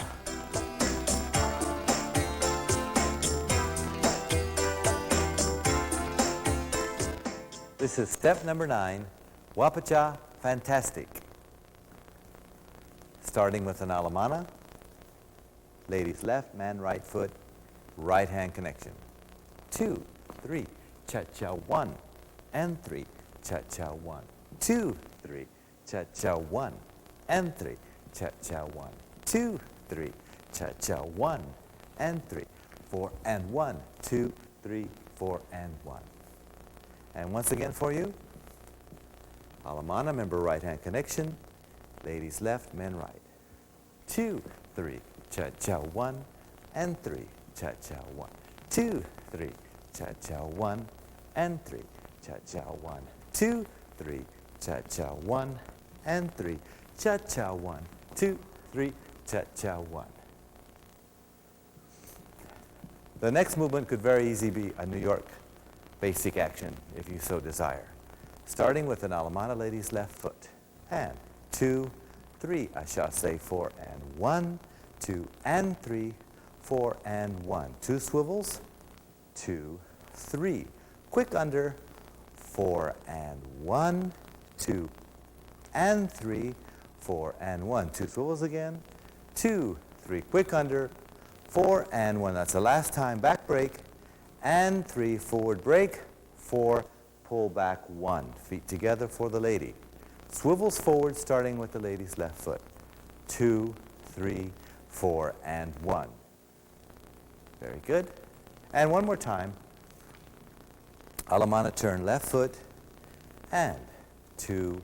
This is step number 9, Wapacha Fantastic. Starting with an alemana, ladies left, man right foot, right hand connection. 2, 3, cha-cha 1 and 3, cha-cha 1, 2, 3, cha-cha 1 and 3, cha-cha 1, 2, 3, cha-cha 1 and 3, 4 and 1, 2, 3, 4 and 1. And once again for you, alemana, member right hand connection, ladies left, men right. 2, 3, cha-cha 1 and 3, cha-cha 1, 2, 3, cha-cha 1 and 3, cha-cha 1, 2, 3, cha-cha 1 and 3, cha-cha 1, 2, 3, cha-cha 1. The next movement could very easily be a New York basic action if you so desire. Starting with an alemana, ladies left foot, and 2, 3, a chasse 4 and 1, 2 and 3, 4 and 1. 2 swivels, 2, 3. Quick under, 4 and 1, 2 and 3, 4 and 1. 2 swivels again, 2, 3. Quick under, 4 and 1. That's the last time. Back break, and 3, forward break, 4, pull back 1. Feet together for the lady. Swivels forward, starting with the lady's left foot. 2, 3, 4, and 1. Very good. And one more time. Alemana turn left foot, and 2,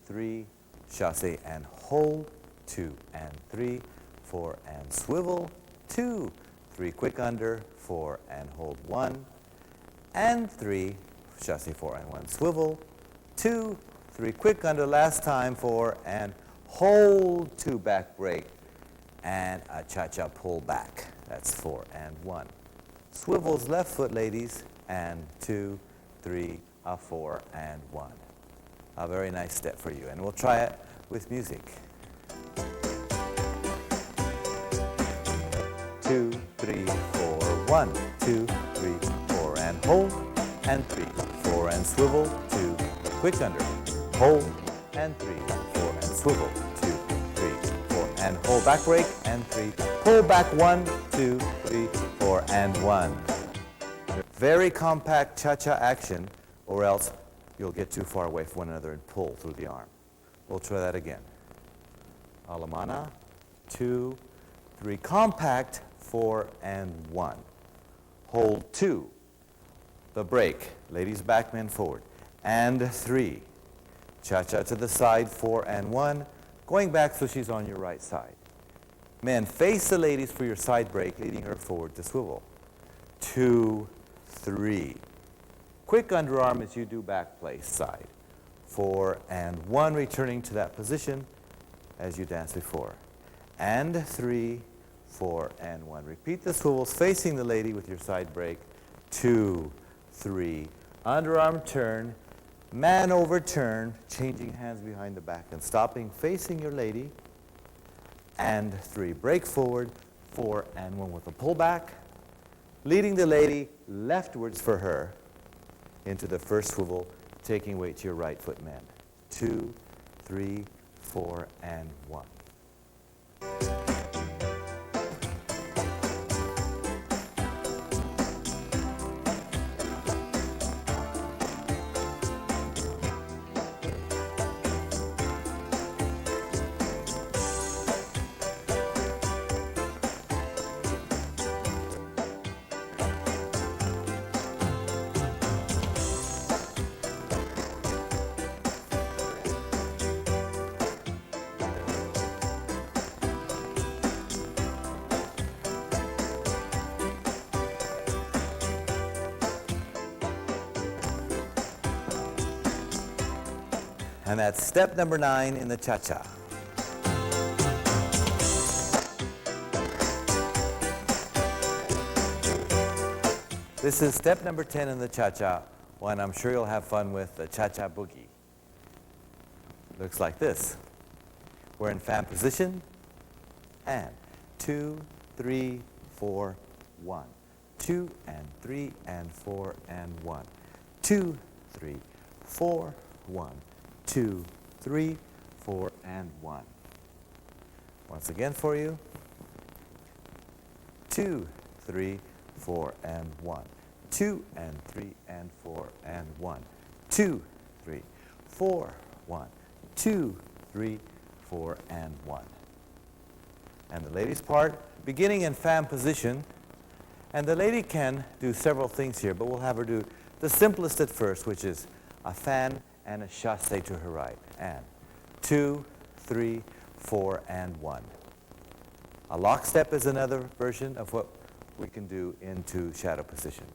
3, chasse and hold, 2 and 3, 4 and swivel, 2, 3 quick under, 4 and hold 1, and 3, chasse 4 and 1 swivel, 2, 3 quick under, last time 4 and hold, 2 back break, and a cha-cha pull back. That's 4 and 1. Swivels left foot, ladies, and 2, 3, a 4 and 1. A very nice step for you, and we'll try it with music. 2, 3, 4, 1, 2, 3, 4 and hold, and 3, 4 and swivel, 2, quick under, hold, and 3, 4 and swivel, 2, 3, 4 and hold, back break, and 3, pull back 1, 2, 3, 4 and 1. Very compact cha-cha action, or else you'll get too far away from one another and pull through the arm. We'll try that again. Alemana, 2, 3, compact, 4 and 1. Hold 2. The break. Ladies back, men forward. And 3. Cha-cha to the side, 4 and 1. Going back so she's on your right side. Men, face the ladies for your side break, leading her forward to swivel. 2, 3. Quick underarm as you do back place side. 4 and 1, returning to that position as you danced before. And 3, 4 and 1. Repeat the swivels facing the lady with your side break. 2, 3. Underarm turn, man over turn, changing hands behind the back and stopping, facing your lady. And 3. Break forward, 4 and 1 with a pull back, leading the lady leftwards for her into the first swivel, taking weight to your right foot, man. 2, 3, 4 and 1. And that's step number 9 in the cha-cha. This is step number 10 in the cha-cha, one I'm sure you'll have fun with, the cha-cha boogie. Looks like this. We're in fan position. And 2, 3, 4, 1. 2 and 3 and 4 and 1. 2, 3, 4, 1. 2, 3, 4 and 1. Once again for you. 2, 3, 4 and 1. 2 and 3 and 4 and 1. 2, 3, 4, 1. 2, 3, 4 and 1. And the lady's part, beginning in fan position. And the lady can do several things here, but we'll have her do the simplest at first, which is a fan and a chasse to her right. And 2, 3, 4, and 1. A lockstep is another version of what we can do into shadow position.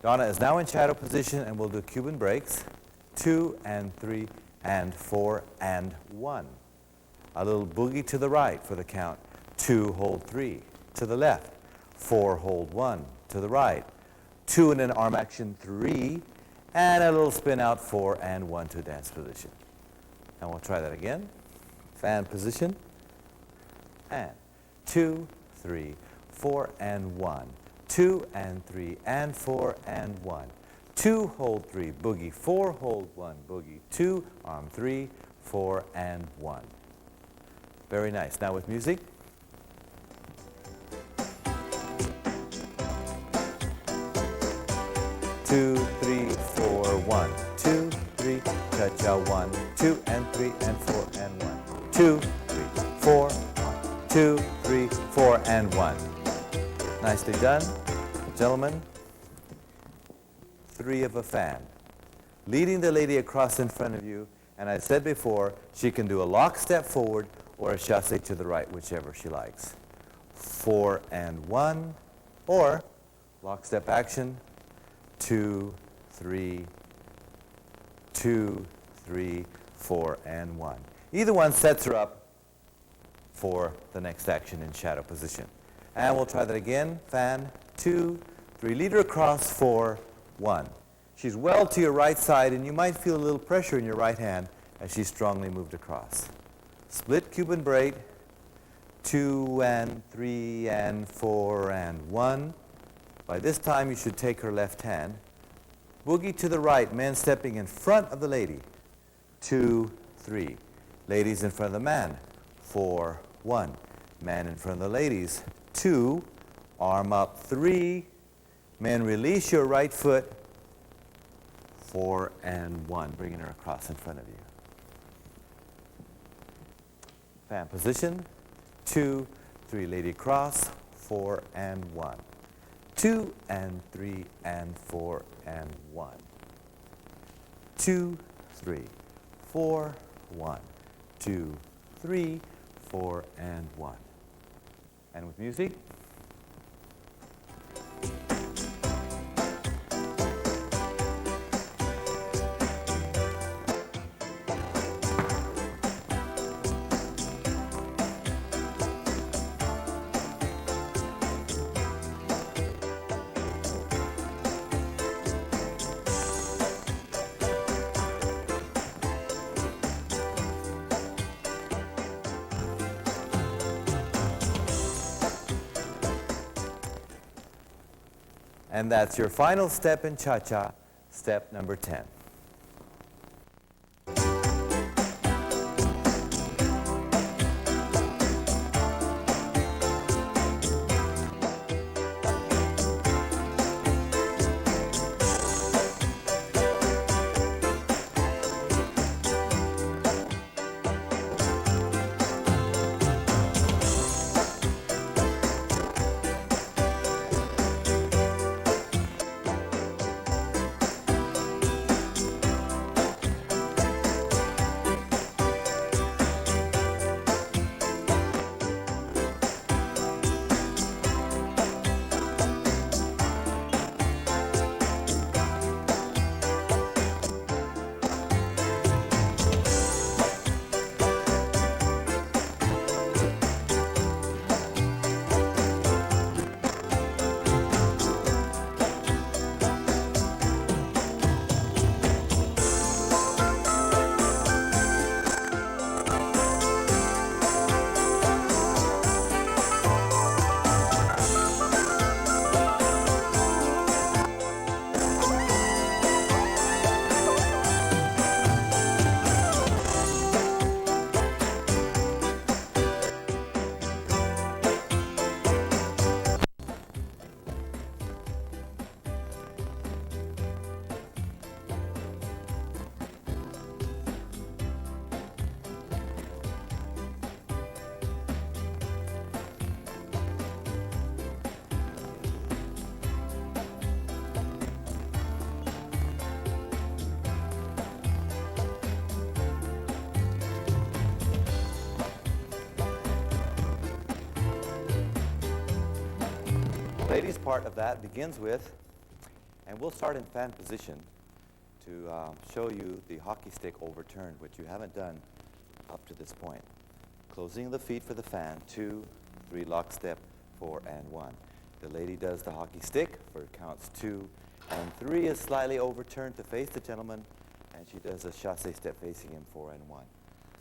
Donna is now in shadow position, and we'll do Cuban breaks. 2 and 3 and 4 and 1. A little boogie to the right for the count. 2, hold 3. To the left. 4, hold 1. To the right. 2 and an arm action 3. And a little spin out 4 and 1 to dance position. And we'll try that again. Fan position. And 2, 3, 4 and 1. 2 and 3 and 4 and 1. 2, hold 3, boogie. 4, hold 1, boogie. 2, arm 3, 4 and 1. Very nice. Now with music. Two, 3, 4, 1. 2, 3, cha-cha, 1. 2 and 3 and 4 and 1. 2, 3, 4, 1. 2, 3, 4 and 1. Nicely done. Gentlemen, 3 of a fan. Leading the lady across in front of you, and I said before, she can do a lock step forward or a chasse to the right, whichever she likes. 4 and 1, or lock step action, 2, 3, 2, 3, 4, and 1. Either one sets her up for the next action in shadow position. And we'll try that again. Fan, 2, 3, lead her across, 4, 1. She's well to your right side, and you might feel a little pressure in your right hand as she's strongly moved across. Split Cuban braid, 2 and 3 and 4 and 1. By this time, you should take her left hand. Boogie to the right, man stepping in front of the lady. 2, 3. Ladies in front of the man. 4, 1. Man in front of the ladies. 2. Arm up, 3. Men, release your right foot. 4 and 1, bringing her across in front of you. Fan position. 2, 3, lady cross. 4 and 1. 2 and 3 and 4 and 1. 2, 3, 4, 1. 2, 3, 4 and 1. And with music. And that's your final step in Cha-Cha, step number 10. ladies' part of that begins with, and we'll start in fan position to show you the hockey stick overturned, which you haven't done up to this point. Closing the feet for the fan, 2, 3, lock step, 4, and 1. The lady does the hockey stick for counts 2 and 3 is slightly overturned to face the gentleman, and she does a chasse step facing him, 4 and 1.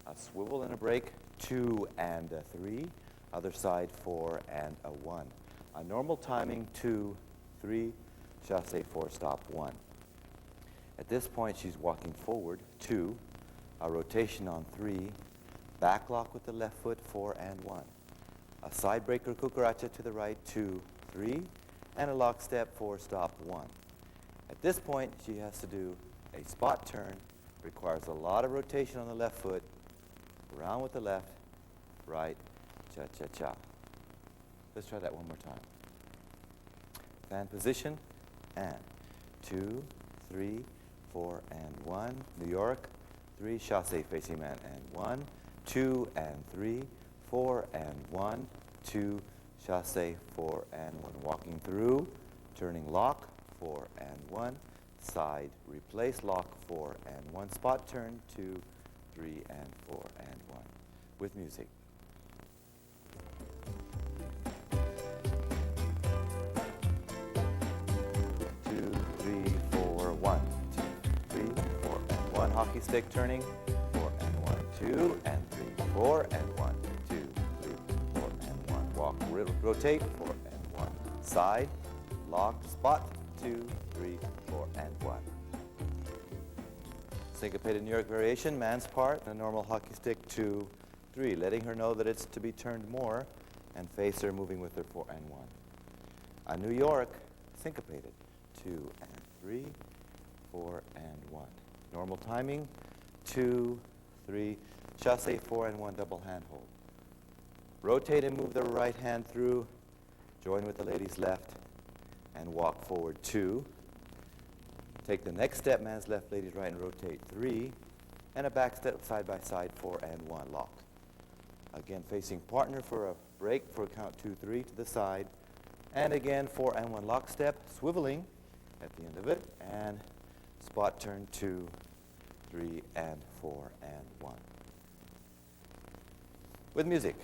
A swivel and a break, 2 and a 3. Other side, 4 and a 1. A normal timing, 2, 3, chasse, 4, stop, 1. At this point, she's walking forward, 2, a rotation on 3, back lock with the left foot, 4 and 1. A side breaker cucaracha to the right, 2, 3, and a lock step, 4, stop, 1. At this point, she has to do a spot turn, requires a lot of rotation on the left foot, round with the left, right, cha-cha-cha. Let's try that one more time. Fan position, and 2, 3, 4, and 1. New York, 3, chasse facing man, and 1, 2, and 3, 4, and 1, 2, chasse, 4, and 1. Walking through, turning lock, 4 and 1. Side, replace, lock, 4 and 1. Spot turn, 2, 3, and 4, and 1. With music. 2, 3, 4, 1, 2, 3, 4, and 1. Hockey stick turning, 4 and 1, 2, and 3, 4, and 1, 2, 3, 4, and 1. Walk, rotate, 4 and 1. Side, lock, spot, 2, 3, 4, and 1. Syncopated New York variation, man's part, a normal hockey stick, 2, 3, letting her know that it's to be turned more, and face her moving with her, 4 and 1. A New York, syncopated, 2 and 3, 4 and 1. Normal timing, 2, 3, chasse, 4 and 1, double hand hold. Rotate and move the right hand through, join with the lady's left, and walk forward, 2. Take the next step, man's left, lady's right, and rotate, 3. And a back step side by side, 4 and 1, lock. Again, facing partner for a break for count 2, 3 to the side. And again, 4 and 1, lock step, swiveling at the end of it, and spot turn, 2, 3, and 4, and 1. With music.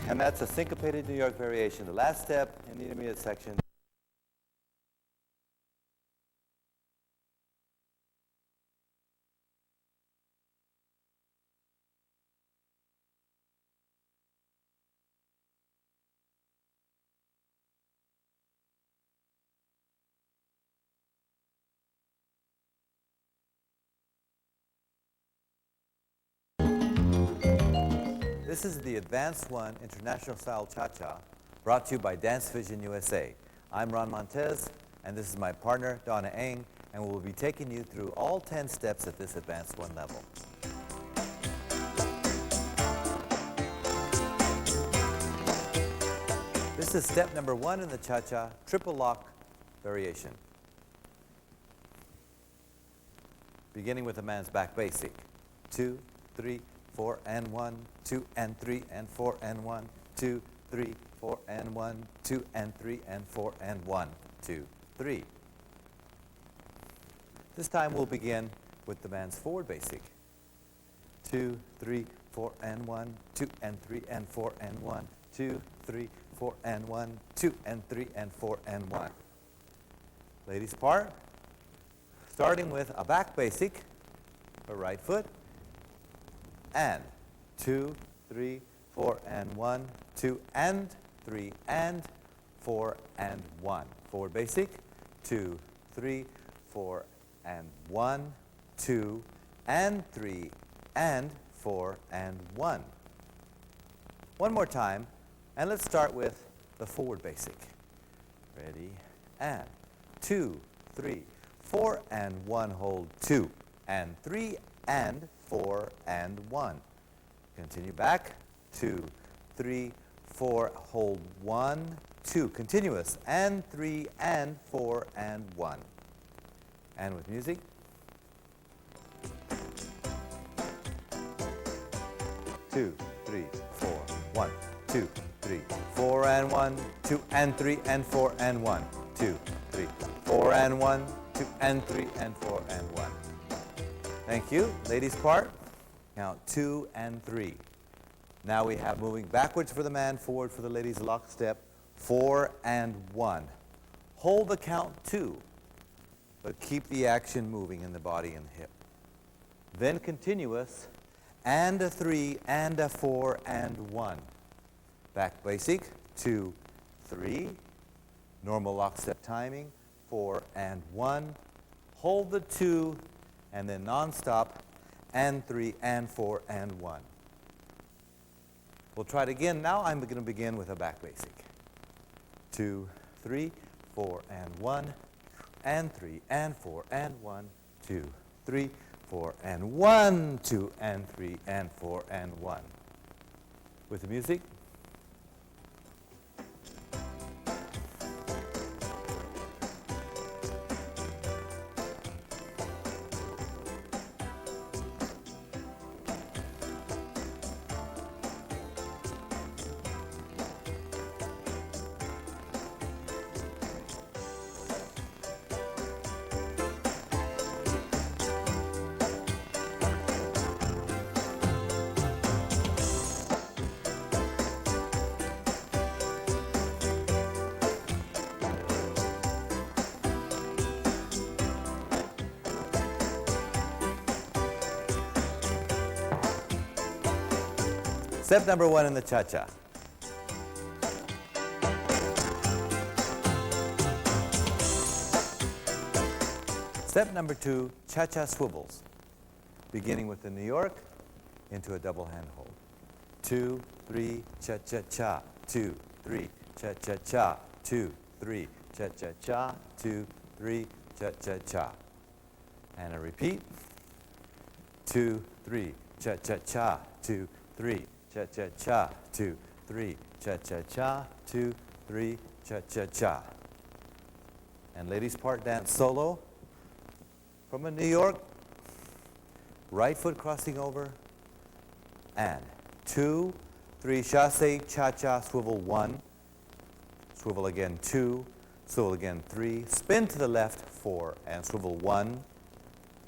And that's a syncopated New York variation. The last step in the intermediate section. This is the Advanced One International Style Cha-Cha, brought to you by Dance Vision USA. I'm Ron Montez, and this is my partner, Donna Eng, and we'll be taking you through all 10 steps at this Advanced One level. This is step number 1 in the Cha-Cha, triple lock variation. Beginning with the man's back basic. 2, 3, 4 and 1, 2 and 3 and 4 and 1, 2, 3, 4 and 1, 2 and 3 and 4 and 1, 2, 3. This time we'll begin with the man's forward basic. 2, 3, 4 and 1, 2 and 3 and 4 and 1, 2, 3, 4 and 1, 2 and 3 and 4 and 1. Ladies part, starting with a back basic, a right foot, and 2, 3, 4 and 1, 2 and 3 and 4, and 1. Forward basic, 2, 3, 4, and 1, 2, and 3, and 4, and 1. One more time, and let's start with the forward basic. Ready, and 2, 3, 4, and 1, hold 2, and 3, and 4, and 1. Continue back, 2, 3, 4, hold 1, 2, continuous, and 3, and 4, and 1. And with music. 2, 3, 4, 1, 2, 3, 4, and 1, 2, and 3, and 4, and 1, 2, 3, 4, and 1, 2, and 3, and 4, and 1. Thank you. Ladies part, count 2 and 3. Now we have moving backwards for the man, forward for the ladies, lockstep, 4 and 1. Hold the count 2, but keep the action moving in the body and hip. Then continuous, and a 3, and a 4, and 1. Back basic, 2, 3. Normal lockstep timing, 4 and 1. Hold the 2, and then non-stop, and 3, and 4, and 1. We'll try it again. Now I'm going to begin with a back basic. 2, 3, 4, and 1, and 3, and 4, and 1, 2, 3, 4, and 1, 2, and 3, and 4, and 1. With the music. Step number 1 in the Cha-Cha. Step number 2, Cha-Cha swivels. Beginning with the New York into a double hand hold. 2, 3, cha-cha-cha, 2, 3, cha-cha-cha, 2, 3, cha-cha-cha, 2, 3, cha-cha-cha. And a repeat. 2, 3, cha-cha-cha, 2, 3, cha-cha-cha, 2, 3, cha-cha-cha, 2, 3, cha-cha-cha. And ladies part dance solo. From a New York, right foot crossing over, and 2, 3, chasse, cha-cha, swivel 1, swivel again 2, swivel again 3, spin to the left 4, and swivel 1,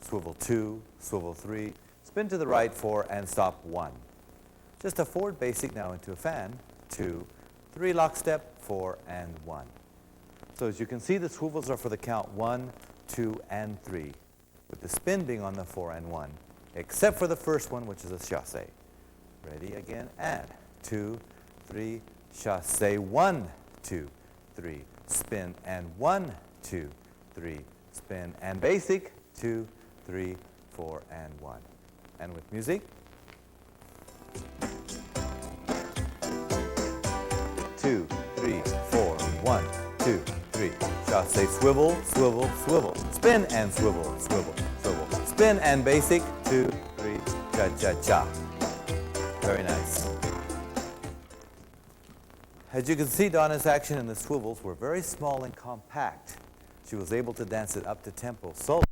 swivel 2, swivel 3, spin to the right 4, and stop 1. Just a forward basic now into a fan, 2, 3, lockstep, 4, and 1. So as you can see, the swivels are for the count 1, 2, and 3, with the spin being on the 4 and 1, except for the first one, which is a chasse. Ready again, and 2, 3, chasse, 1, 2, 3, spin, and 1, 2, 3, spin, and basic, 2, 3, 4, and 1. And with music. 2, 3, 4, 1, 2, 3. Chasse, swivel, swivel, swivel. Spin and swivel, swivel, swivel. Spin and basic, 2, 3, cha-cha-cha. Very nice. As you can see, Donna's action in the swivels were very small and compact. She was able to dance it up to tempo solo.